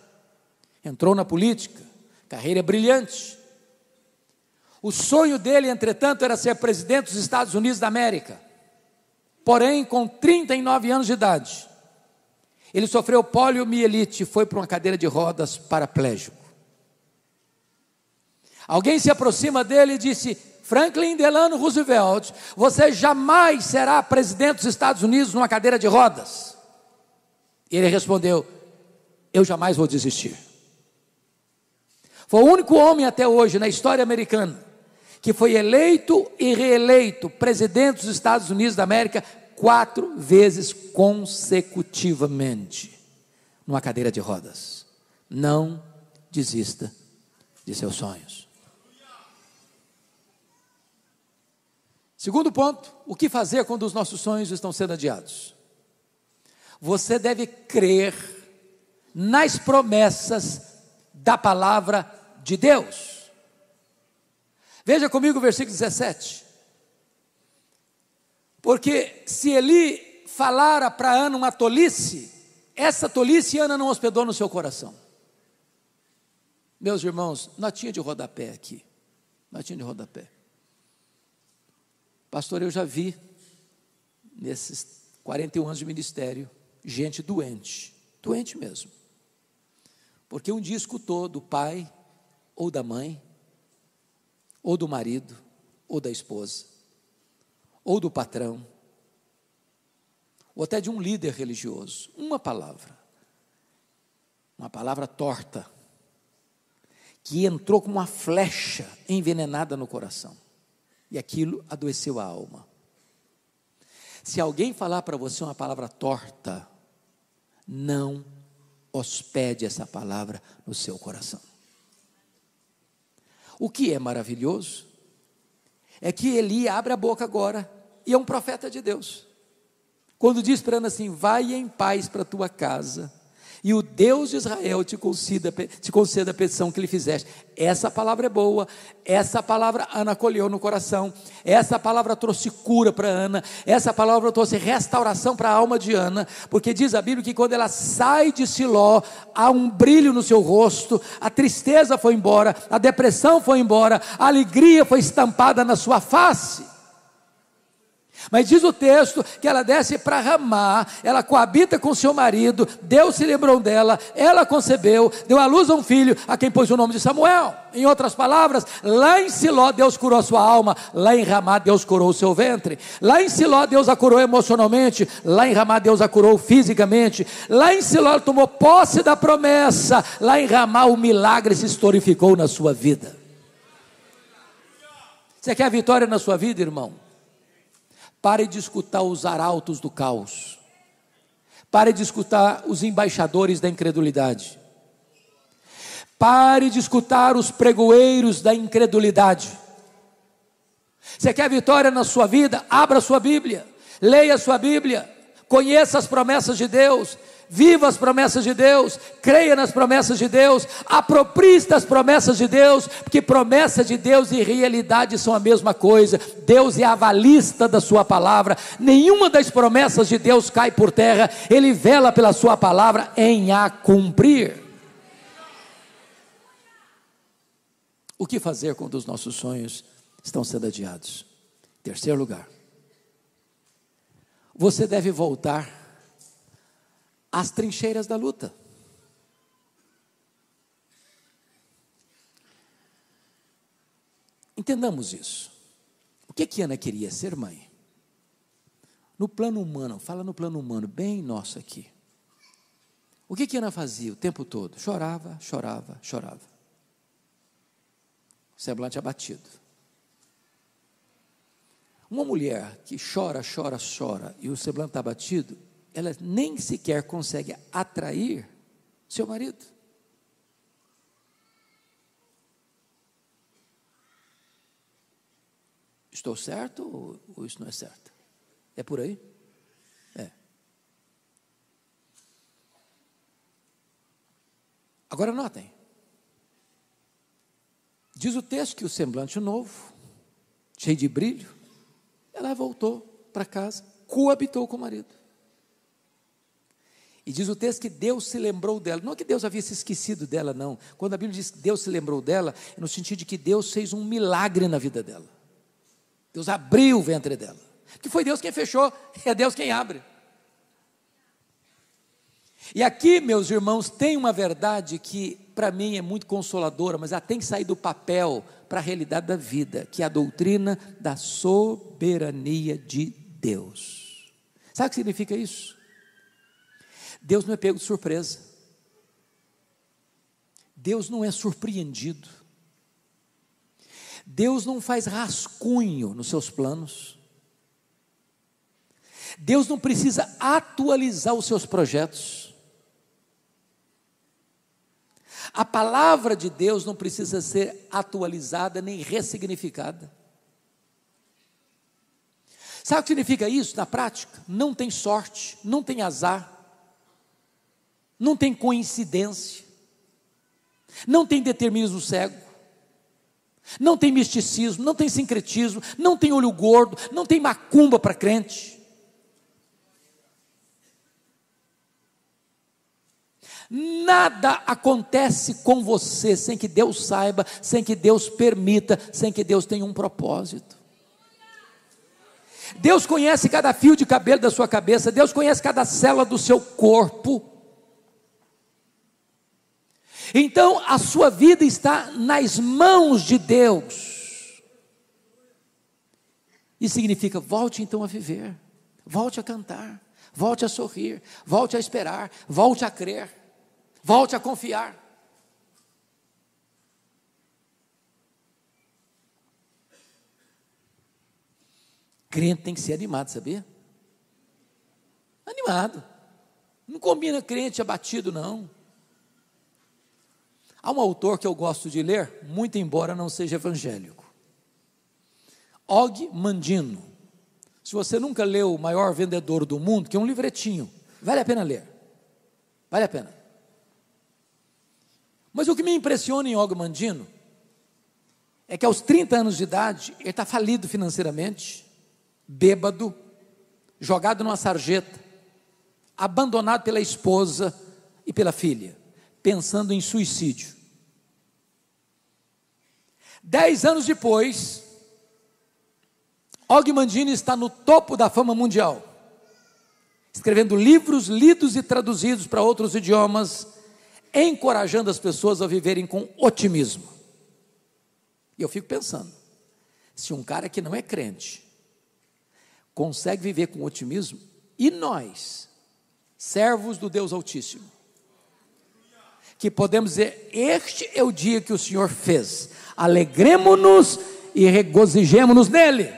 entrou na política, carreira brilhante. O sonho dele, entretanto, era ser presidente dos Estados Unidos da América. Porém, com 39 anos de idade, ele sofreu poliomielite e foi para uma cadeira de rodas paraplégico. Alguém se aproxima dele e disse: Franklin Delano Roosevelt, você jamais será presidente dos Estados Unidos numa cadeira de rodas. E ele respondeu: eu jamais vou desistir. Foi o único homem até hoje na história americana que foi eleito e reeleito presidente dos Estados Unidos da América 4 vezes consecutivamente numa cadeira de rodas. Não desista de seus sonhos. Segundo ponto, o que fazer quando os nossos sonhos estão sendo adiados? Você deve crer nas promessas da palavra de Deus. Veja comigo o versículo 17. Porque se Eli falara para Ana uma tolice, essa tolice Ana não hospedou no seu coração. Meus irmãos, notinha de rodapé aqui. Notinha de rodapé. Pastor, eu já vi, nesses 41 anos de ministério, gente doente mesmo. Porque um dia escutou do pai, ou da mãe, ou do marido, ou da esposa, ou do patrão, ou até de um líder religioso, uma palavra torta, que entrou como uma flecha envenenada no coração, e aquilo adoeceu a alma. Se alguém falar para você uma palavra torta, não hospede essa palavra no seu coração. O que é maravilhoso é que Eli abre a boca agora, e é um profeta de Deus, quando diz para Ana assim: vai em paz para a tua casa, e o Deus de Israel te conceda a petição que lhe fizeste. Essa palavra é boa, essa palavra Ana acolheu no coração, essa palavra trouxe cura para Ana, essa palavra trouxe restauração para a alma de Ana, porque diz a Bíblia que quando ela sai de Siló, há um brilho no seu rosto, a tristeza foi embora, a depressão foi embora, a alegria foi estampada na sua face. Mas diz o texto que ela desce para Ramá, ela coabita com seu marido, Deus se lembrou dela, ela concebeu, deu à luz a um filho, a quem pôs o nome de Samuel. Em outras palavras, lá em Siló Deus curou a sua alma, lá em Ramá Deus curou o seu ventre, lá em Siló Deus a curou emocionalmente, lá em Ramá Deus a curou fisicamente, lá em Siló ela tomou posse da promessa, lá em Ramá o milagre se historificou na sua vida. Você quer a vitória na sua vida, irmão? Pare de escutar os arautos do caos. Pare de escutar os embaixadores da incredulidade. Pare de escutar os pregoeiros da incredulidade. Você quer vitória na sua vida? Abra a sua Bíblia, leia a sua Bíblia, conheça as promessas de Deus, viva as promessas de Deus, creia nas promessas de Deus, aproprie-se das promessas de Deus, porque promessa de Deus e realidade são a mesma coisa. Deus é avalista da sua palavra, nenhuma das promessas de Deus cai por terra, Ele vela pela sua palavra em a cumprir. O que fazer quando os nossos sonhos estão sendo adiados? Terceiro lugar, você deve voltar às trincheiras da luta. Entendamos isso. O que Ana queria? Ser mãe. No plano humano, fala no plano humano, bem nosso aqui. O que Ana fazia o tempo todo? Chorava, chorava, chorava. Semblante abatido. Uma mulher que chora, chora, chora, e o semblante está abatido, ela nem sequer consegue atrair seu marido. Estou certo ou isso não é certo? É por aí? É. Agora notem. Diz o texto que o semblante novo, cheio de brilho, ela voltou para casa, coabitou com o marido. E diz o texto que Deus se lembrou dela. Não é que Deus havia se esquecido dela, não. Quando a Bíblia diz que Deus se lembrou dela, é no sentido de que Deus fez um milagre na vida dela. Deus abriu o ventre dela. Que foi Deus quem fechou, é Deus quem abre. E aqui, meus irmãos, tem uma verdade que para mim é muito consoladora, mas ela tem que sair do papel para a realidade da vida, que é a doutrina da soberania de Deus. Sabe o que significa isso? Deus não é pego de surpresa. Deus não é surpreendido. Deus não faz rascunho nos seus planos. Deus não precisa atualizar os seus projetos. A palavra de Deus não precisa ser atualizada nem ressignificada. Sabe o que significa isso na prática? Não tem sorte, não tem azar, não tem coincidência, não tem determinismo cego. Não tem misticismo, não tem sincretismo, não tem olho gordo, não tem macumba para crente. Nada acontece com você sem que Deus saiba, sem que Deus permita, sem que Deus tenha um propósito. Deus conhece cada fio de cabelo da sua cabeça, Deus conhece cada célula do seu corpo. Então a sua vida está nas mãos de Deus. Isso significa, volte então a viver, volte a cantar, volte a sorrir, volte a esperar, volte a crer, volte a confiar. Crente tem que ser animado, sabia? Animado. Não combina crente abatido, não. Há um autor que eu gosto de ler, muito embora não seja evangélico. Og Mandino. Se você nunca leu O Maior Vendedor do Mundo, que é um livretinho, vale a pena ler. Vale a pena. Mas o que me impressiona em Og Mandino é que aos 30 anos de idade, ele está falido financeiramente, bêbado, jogado numa sarjeta, abandonado pela esposa e pela filha, pensando em suicídio. 10 anos depois, Og Mandino está no topo da fama mundial, escrevendo livros lidos e traduzidos para outros idiomas, encorajando as pessoas a viverem com otimismo. E eu fico pensando, se um cara que não é crente consegue viver com otimismo, e nós, servos do Deus Altíssimo, que podemos dizer, este é o dia que o Senhor fez, alegremo-nos e regozijemo-nos nele.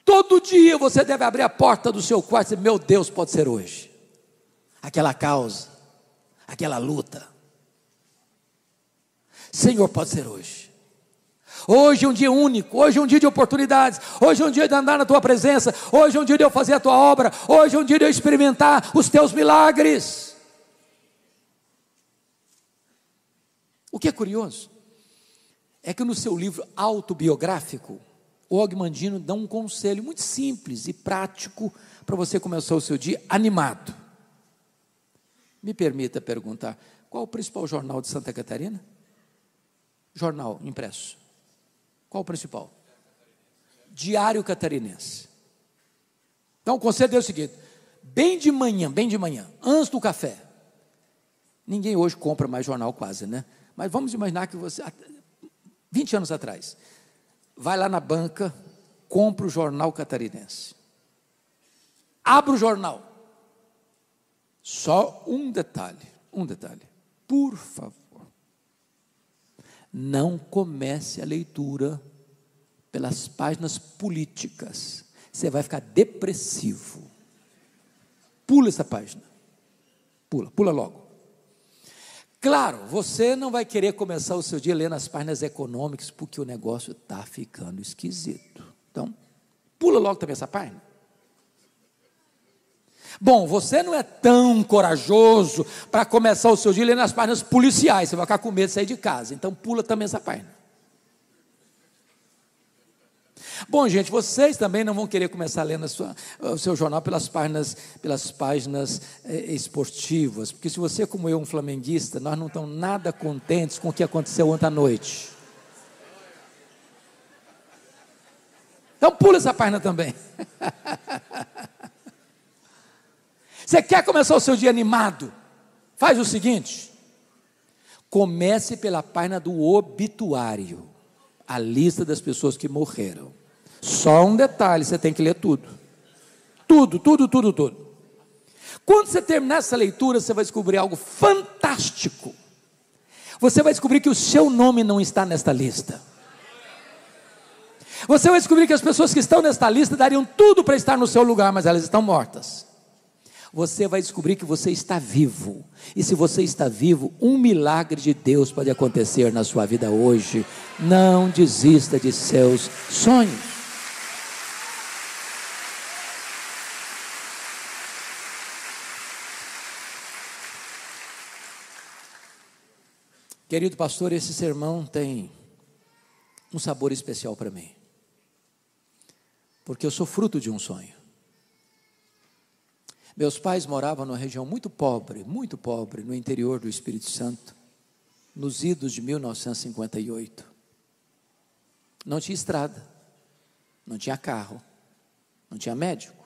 Todo dia você deve abrir a porta do seu quarto e dizer, meu Deus, pode ser hoje, aquela causa, aquela luta, Senhor, pode ser hoje. Hoje é um dia único, hoje é um dia de oportunidades, hoje é um dia de andar na tua presença, hoje é um dia de eu fazer a tua obra, hoje é um dia de eu experimentar os teus milagres. O que é curioso é que no seu livro autobiográfico, o Og Mandino dá um conselho muito simples e prático para você começar o seu dia animado. Me permita perguntar, qual o principal jornal de Santa Catarina? Jornal impresso. Qual o principal? Diário Catarinense. Então o conselho é o seguinte, bem de manhã, antes do café. Ninguém hoje compra mais jornal quase, né? Mas vamos imaginar que você, 20 anos atrás, vai lá na banca, compra o jornal Catarinense. Abre o jornal. Só um detalhe, por favor. Não comece a leitura pelas páginas políticas, você vai ficar depressivo. Pula essa página, pula logo. Claro, você não vai querer começar o seu dia lendo as páginas econômicas, porque o negócio está ficando esquisito. Então, pula logo também essa página. Bom, você não é tão corajoso para começar o seu dia lendo as páginas policiais, você vai ficar com medo de sair de casa, então pula também essa página. Bom, gente, vocês também não vão querer começar lendo o seu jornal pelas páginas esportivas, porque se você, como eu, um flamenguista, nós não estamos nada contentes com o que aconteceu ontem à noite. Então pula essa página também. Você quer começar o seu dia animado? Faz o seguinte, comece pela página do obituário, a lista das pessoas que morreram. Só um detalhe, você tem que ler tudo. Tudo. Quando você terminar essa leitura, você vai descobrir algo fantástico. Você vai descobrir que o seu nome não está nesta lista. Você vai descobrir que as pessoas que estão nesta lista dariam tudo para estar no seu lugar, mas elas estão mortas. Você vai descobrir que você está vivo, e se você está vivo, um milagre de Deus pode acontecer na sua vida hoje. Não desista de seus sonhos. Querido pastor, esse sermão tem um sabor especial para mim, porque eu sou fruto de um sonho. Meus pais moravam numa região muito pobre, no interior do Espírito Santo, nos idos de 1958. Não tinha estrada, não tinha carro, não tinha médico.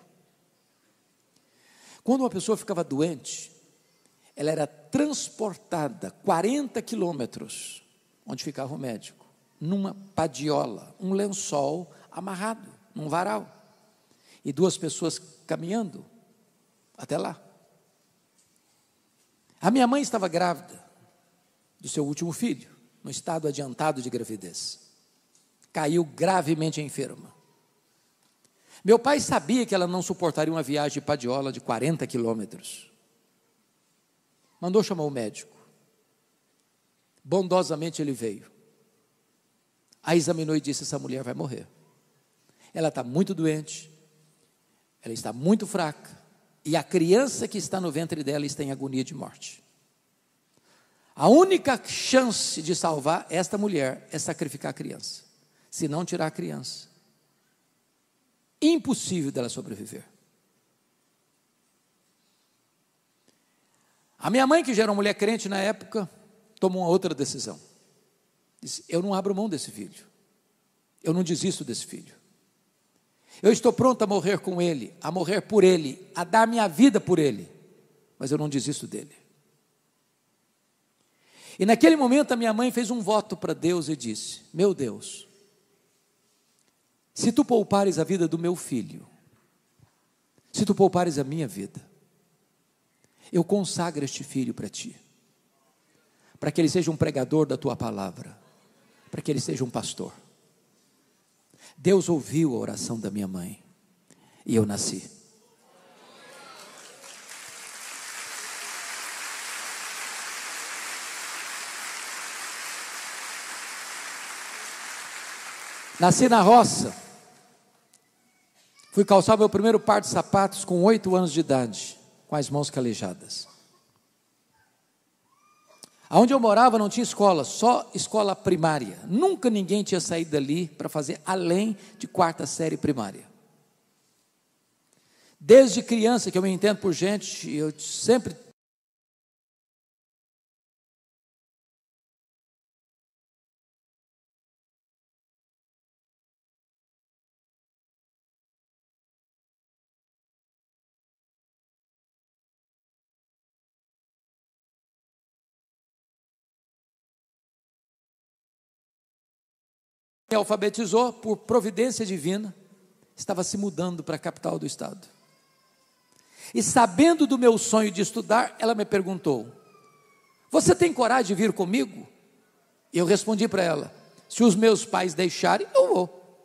Quando uma pessoa ficava doente, ela era transportada 40 quilômetros, onde ficava o médico, numa padiola, um lençol amarrado, num varal, e 2 pessoas caminhando até lá. A minha mãe estava grávida do seu último filho, no estado adiantado de gravidez. Caiu gravemente enferma. Meu pai sabia que ela não suportaria uma viagem de padiola de 40 quilômetros. Mandou chamar o médico. Bondosamente ele veio. A examinou e disse: essa mulher vai morrer. Ela está muito doente, ela está muito fraca, e a criança que está no ventre dela está em agonia de morte. A única chance de salvar esta mulher é sacrificar a criança. Se não tirar a criança, impossível dela sobreviver. A minha mãe, que já era uma mulher crente na época, tomou uma outra decisão. Disse: eu não abro mão desse filho, eu não desisto desse filho. Eu estou pronto a morrer com ele, a morrer por ele, a dar minha vida por ele, mas eu não desisto dele. E naquele momento a minha mãe fez um voto para Deus e disse: meu Deus, se tu poupares a vida do meu filho, se tu poupares a minha vida, eu consagro este filho para ti, para que ele seja um pregador da tua palavra, para que ele seja um pastor. Deus ouviu a oração da minha mãe e eu nasci. Nasci na roça, fui calçar meu primeiro par de sapatos com 8 anos de idade, com as mãos calejadas. Aonde eu morava não tinha escola, só escola primária. Nunca ninguém tinha saído dali para fazer além de 4ª série primária. Desde criança que eu me entendo por gente, eu sempre me alfabetizou por providência divina, estava se mudando para a capital do estado. E sabendo do meu sonho de estudar, ela me perguntou: você tem coragem de vir comigo? E eu respondi para ela: se os meus pais deixarem, eu vou.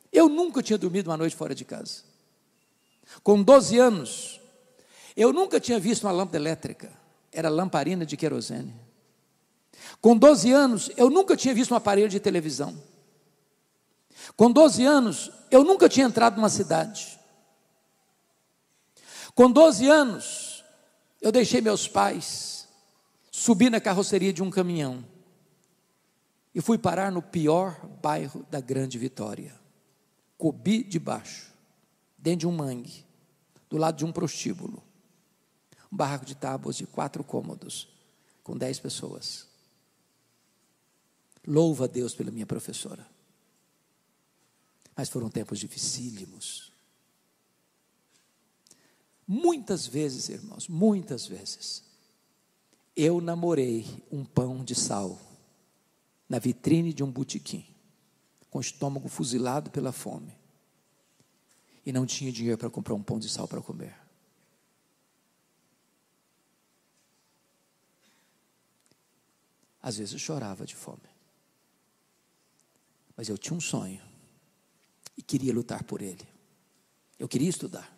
Eu nunca tinha dormido uma noite fora de casa. Com 12 anos, eu nunca tinha visto uma lâmpada elétrica, era lamparina de querosene. Com 12 anos, eu nunca tinha visto um aparelho de televisão. Com 12 anos, eu nunca tinha entrado numa cidade. Com 12 anos, eu deixei meus pais, subi na carroceria de um caminhão e fui parar no pior bairro da Grande Vitória, Cobi de Baixo, dentro de um mangue, do lado de um prostíbulo, um barraco de tábuas de 4 cômodos, com 10 pessoas. Louvo a Deus pela minha professora. Mas foram tempos dificílimos. Muitas vezes, irmãos, muitas vezes, eu namorei um pão de sal na vitrine de um botequim, com o estômago fuzilado pela fome, e não tinha dinheiro para comprar um pão de sal para comer. Às vezes eu chorava de fome, mas eu tinha um sonho e queria lutar por ele. Eu queria estudar.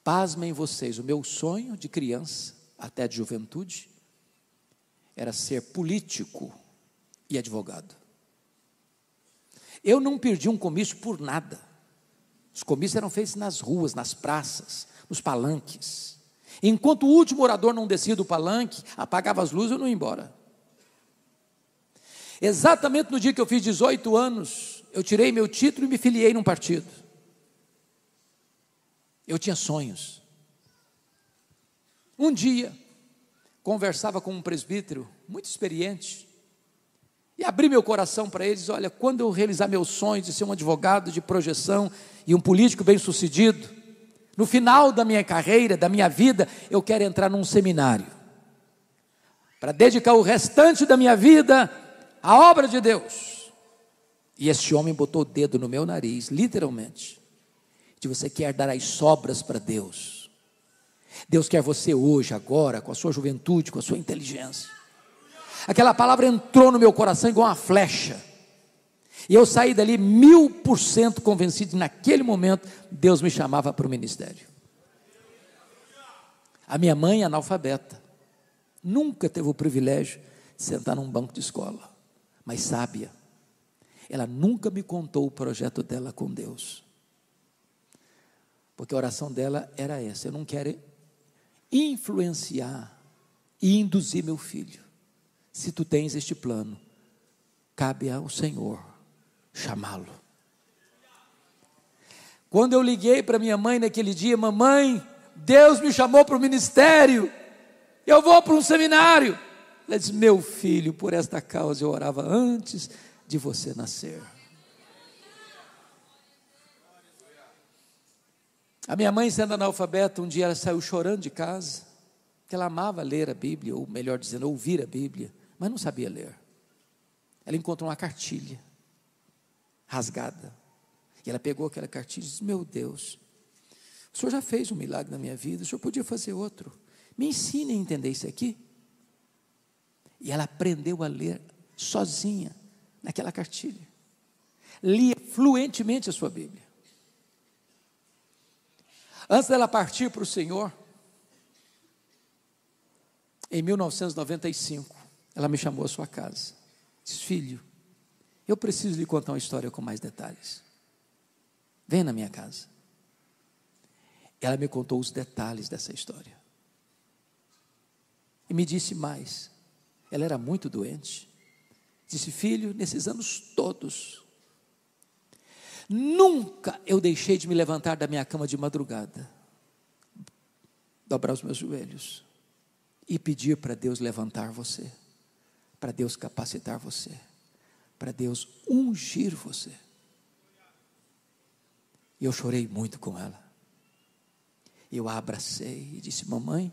Pasmem vocês, o meu sonho de criança, até de juventude, era ser político e advogado. Eu não perdi um comício por nada. Os comícios eram feitos nas ruas, nas praças, nos palanques. Enquanto o último orador não descia do palanque, apagava as luzes, eu não ia embora. Exatamente no dia que eu fiz 18 anos, eu tirei meu título e me filiei num partido. Eu tinha sonhos. Um dia, conversava com um presbítero muito experiente, e abri meu coração para eles: olha, quando eu realizar meus sonhos de ser um advogado de projeção e um político bem-sucedido, no final da minha carreira, da minha vida, eu quero entrar num seminário, para dedicar o restante da minha vida à obra de Deus. E este homem botou o dedo no meu nariz, literalmente, de: você quer dar as sobras para Deus. Deus quer você hoje, agora, com a sua juventude, com a sua inteligência. Aquela palavra entrou no meu coração igual uma flecha, e eu saí dali 1000% convencido. Naquele momento, Deus me chamava para o ministério. A minha mãe, analfabeta, nunca teve o privilégio de sentar num banco de escola, mas sábia. Ela nunca me contou o projeto dela com Deus, porque a oração dela era essa: eu não quero influenciar e induzir meu filho. Se tu tens este plano, cabe ao Senhor chamá-lo. Quando eu liguei para minha mãe naquele dia: mamãe, Deus me chamou para o ministério, eu vou para um seminário. Ela disse: meu filho, por esta causa eu orava antes de você nascer. A minha mãe, sendo analfabeta, um dia ela saiu chorando de casa, que ela amava ler a Bíblia, ou melhor dizendo, ouvir a Bíblia, mas não sabia ler. Ela encontrou uma cartilha rasgada, e ela pegou aquela cartilha e disse: meu Deus, o Senhor já fez um milagre na minha vida, o Senhor podia fazer outro, me ensine a entender isso aqui. E ela aprendeu a ler sozinha, naquela cartilha, lia fluentemente a sua Bíblia. Antes dela partir para o Senhor, em 1995, ela me chamou à sua casa, disse: filho, eu preciso lhe contar uma história com mais detalhes, vem na minha casa. Ela me contou os detalhes dessa história, e me disse mais. Ela era muito doente. Disse: filho, nesses anos todos, nunca eu deixei de me levantar da minha cama de madrugada, dobrar os meus joelhos e pedir para Deus levantar você, para Deus capacitar você, para Deus ungir você. E eu chorei muito com ela. Eu a abracei e disse: mamãe,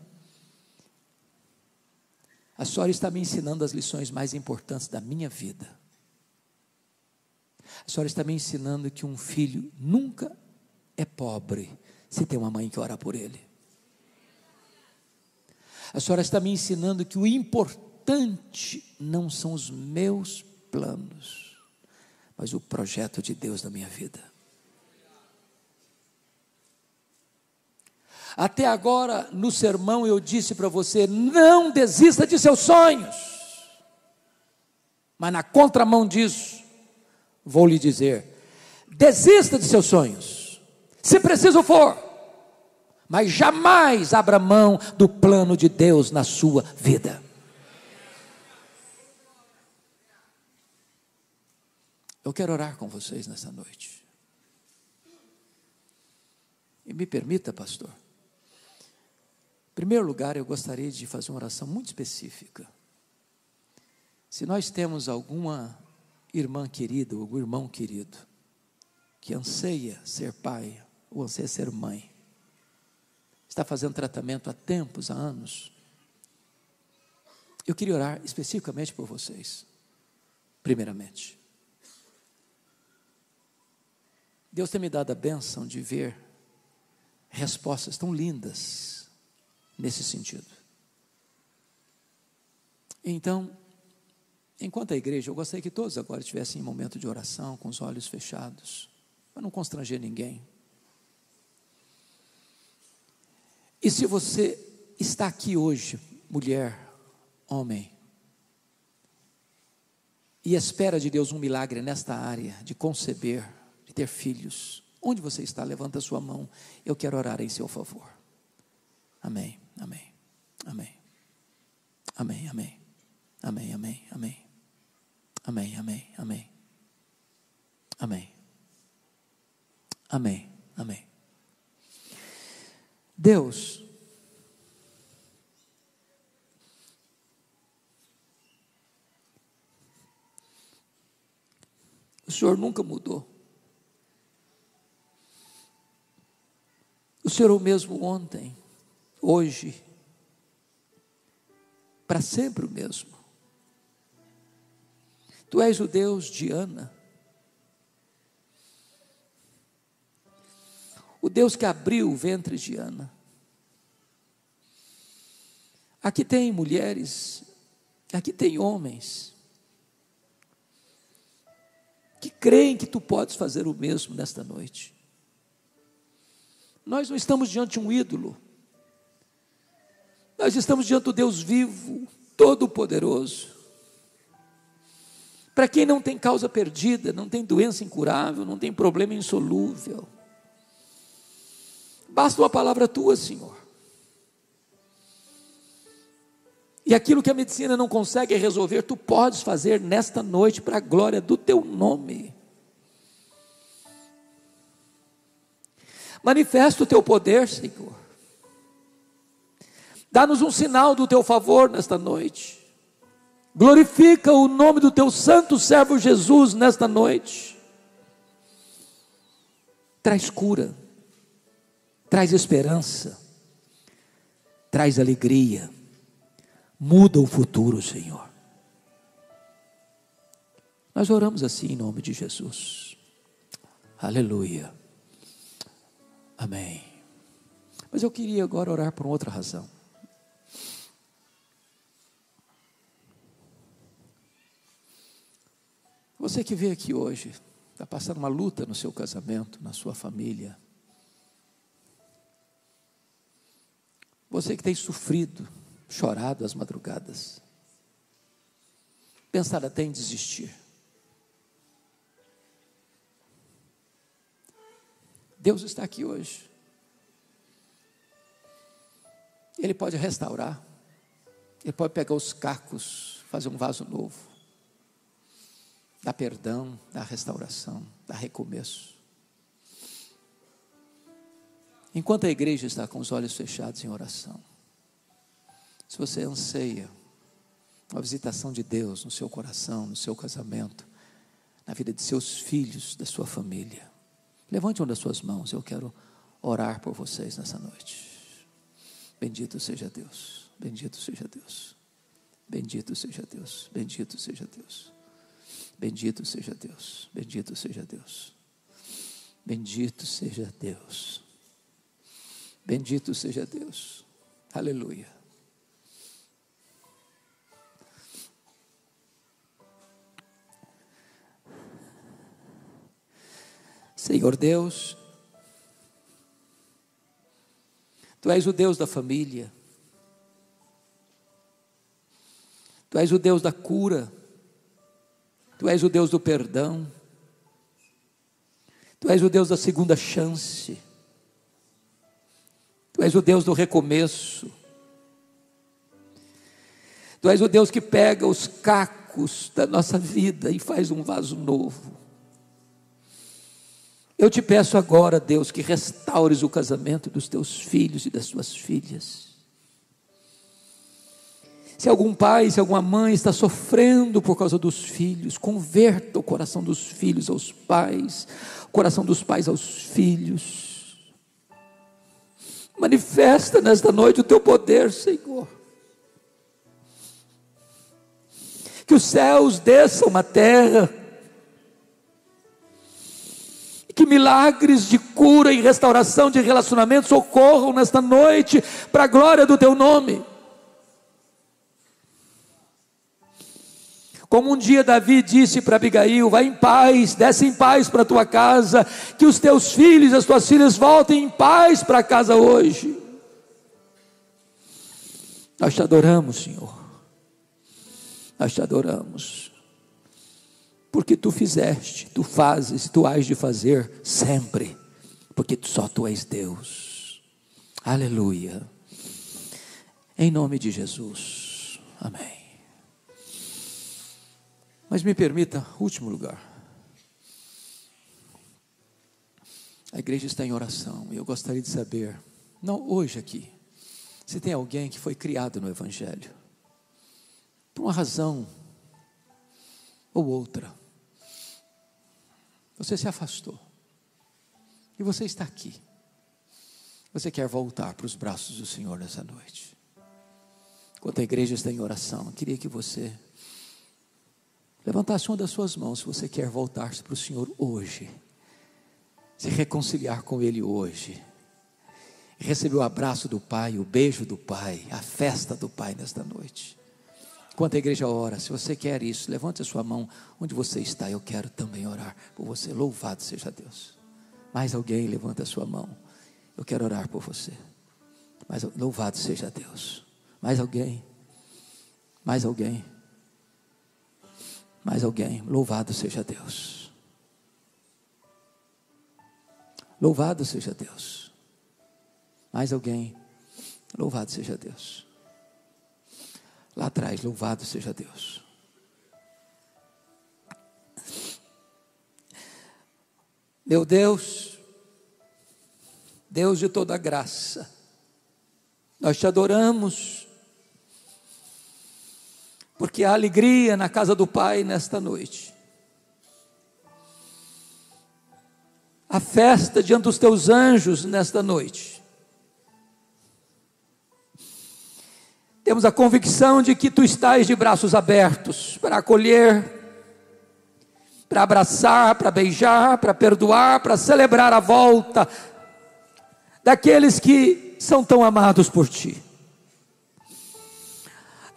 a senhora está me ensinando as lições mais importantes da minha vida. A senhora está me ensinando que um filho nunca é pobre se tem uma mãe que ora por ele. A senhora está me ensinando que o importante não são os meus planos, mas o projeto de Deus na minha vida. Até agora, no sermão, eu disse para você: não desista de seus sonhos. Mas na contramão disso, vou lhe dizer: desista de seus sonhos, se preciso for, mas jamais abra mão do plano de Deus na sua vida. Eu quero orar com vocês nessa noite. E me permita, pastor, em primeiro lugar, eu gostaria de fazer uma oração muito específica. Se nós temos alguma irmã querida, ou algum irmão querido, que anseia ser pai, ou anseia ser mãe, está fazendo tratamento há tempos, há anos, eu queria orar especificamente por vocês. Primeiramente, Deus tem me dado a bênção de ver respostas tão lindas nesse sentido. Então, enquanto a igreja, eu gostaria que todos agora estivessem em momento de oração, com os olhos fechados, para não constranger ninguém. E se você está aqui hoje, mulher, homem, e espera de Deus um milagre nesta área, de conceber, de ter filhos, onde você está? Levanta a sua mão, eu quero orar em seu favor. Amém. Amém. Amém. Amém, amém. Amém, amém, amém. Amém, amém, amém. Amém. Amém, amém. Deus, o Senhor nunca mudou. O Senhor é o mesmo ontem, hoje, para sempre o mesmo. Tu és o Deus de Ana, o Deus que abriu o ventre de Ana. Aqui tem mulheres, aqui tem homens, que creem que tu podes fazer o mesmo nesta noite. Nós não estamos diante de um ídolo, nós estamos diante do Deus vivo, todo-poderoso. Para quem não tem causa perdida, não tem doença incurável, não tem problema insolúvel, basta uma palavra tua, Senhor. E aquilo que a medicina não consegue resolver, tu podes fazer nesta noite para a glória do teu nome. Manifesta o teu poder, Senhor. Dá-nos um sinal do teu favor nesta noite. Glorifica o nome do teu santo servo Jesus nesta noite. Traz cura, traz esperança, traz alegria, muda o futuro, Senhor. Nós oramos assim em nome de Jesus. Aleluia. Amém. Mas eu queria agora orar por outra razão. Você que veio aqui hoje, está passando uma luta no seu casamento, na sua família. Você que tem sofrido, chorado às madrugadas, pensado até em desistir. Deus está aqui hoje. Ele pode restaurar, Ele pode pegar os cacos, fazer um vaso novo, dar perdão, dar restauração, dar recomeço. Enquanto a igreja está com os olhos fechados em oração, se você anseia uma visitação de Deus no seu coração, no seu casamento, na vida de seus filhos, da sua família, levante uma das suas mãos, eu quero orar por vocês nessa noite. Bendito seja Deus, bendito seja Deus, bendito seja Deus, bendito seja Deus, bendito seja Deus, bendito seja Deus, bendito seja Deus, bendito seja Deus, aleluia. Senhor Deus, Tu és o Deus da família, Tu és o Deus da cura, Tu és o Deus do perdão, Tu és o Deus da segunda chance, Tu és o Deus do recomeço, Tu és o Deus que pega os cacos da nossa vida e faz um vaso novo. Eu te peço agora, Deus, que restaures o casamento dos teus filhos e das tuas filhas. Se algum pai, se alguma mãe está sofrendo por causa dos filhos, converta o coração dos filhos aos pais, o coração dos pais aos filhos. Manifesta nesta noite o teu poder, Senhor. Que os céus desçam na terra, que milagres de cura e restauração de relacionamentos ocorram nesta noite, para a glória do teu nome. Como um dia Davi disse para Abigail: vai em paz, desce em paz para a tua casa, que os teus filhos e as tuas filhas voltem em paz para casa hoje. Nós te adoramos, Senhor, nós te adoramos, porque tu fizeste, tu fazes, tu hás de fazer sempre, porque só tu és Deus. Aleluia. em nome de Jesus, amém. Mas me permita, último lugar, a igreja está em oração, e eu gostaria de saber, não hoje aqui, se tem alguém que foi criado no Evangelho, por uma razão ou outra, você se afastou, e você está aqui, você quer voltar para os braços do Senhor nessa noite. Enquanto a igreja está em oração, eu queria que você levantasse uma das suas mãos, se você quer voltar-se para o Senhor hoje, se reconciliar com Ele hoje, receber o abraço do Pai, o beijo do Pai, a festa do Pai nesta noite. Enquanto a igreja ora, se você quer isso, levante a sua mão onde você está, eu quero também orar por você. Louvado seja Deus. Mais alguém levanta a sua mão, eu quero orar por você. Mas louvado seja Deus. Mais alguém? Mais alguém? Mais alguém? Louvado seja Deus. Louvado seja Deus. Mais alguém? Louvado seja Deus. Lá atrás, louvado seja Deus. Meu Deus, Deus de toda graça, nós te adoramos, porque há alegria na casa do Pai nesta noite. Há festa diante dos teus anjos nesta noite. Temos a convicção de que tu estás de braços abertos para acolher, para abraçar, para beijar, para perdoar, para celebrar a volta daqueles que são tão amados por ti.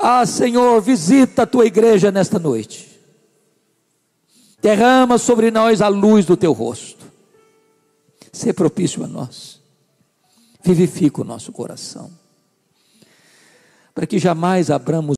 Ah, Senhor, visita a tua igreja nesta noite. Derrama sobre nós a luz do teu rosto. Sê propício a nós. Vivifica o nosso coração, para que jamais abramos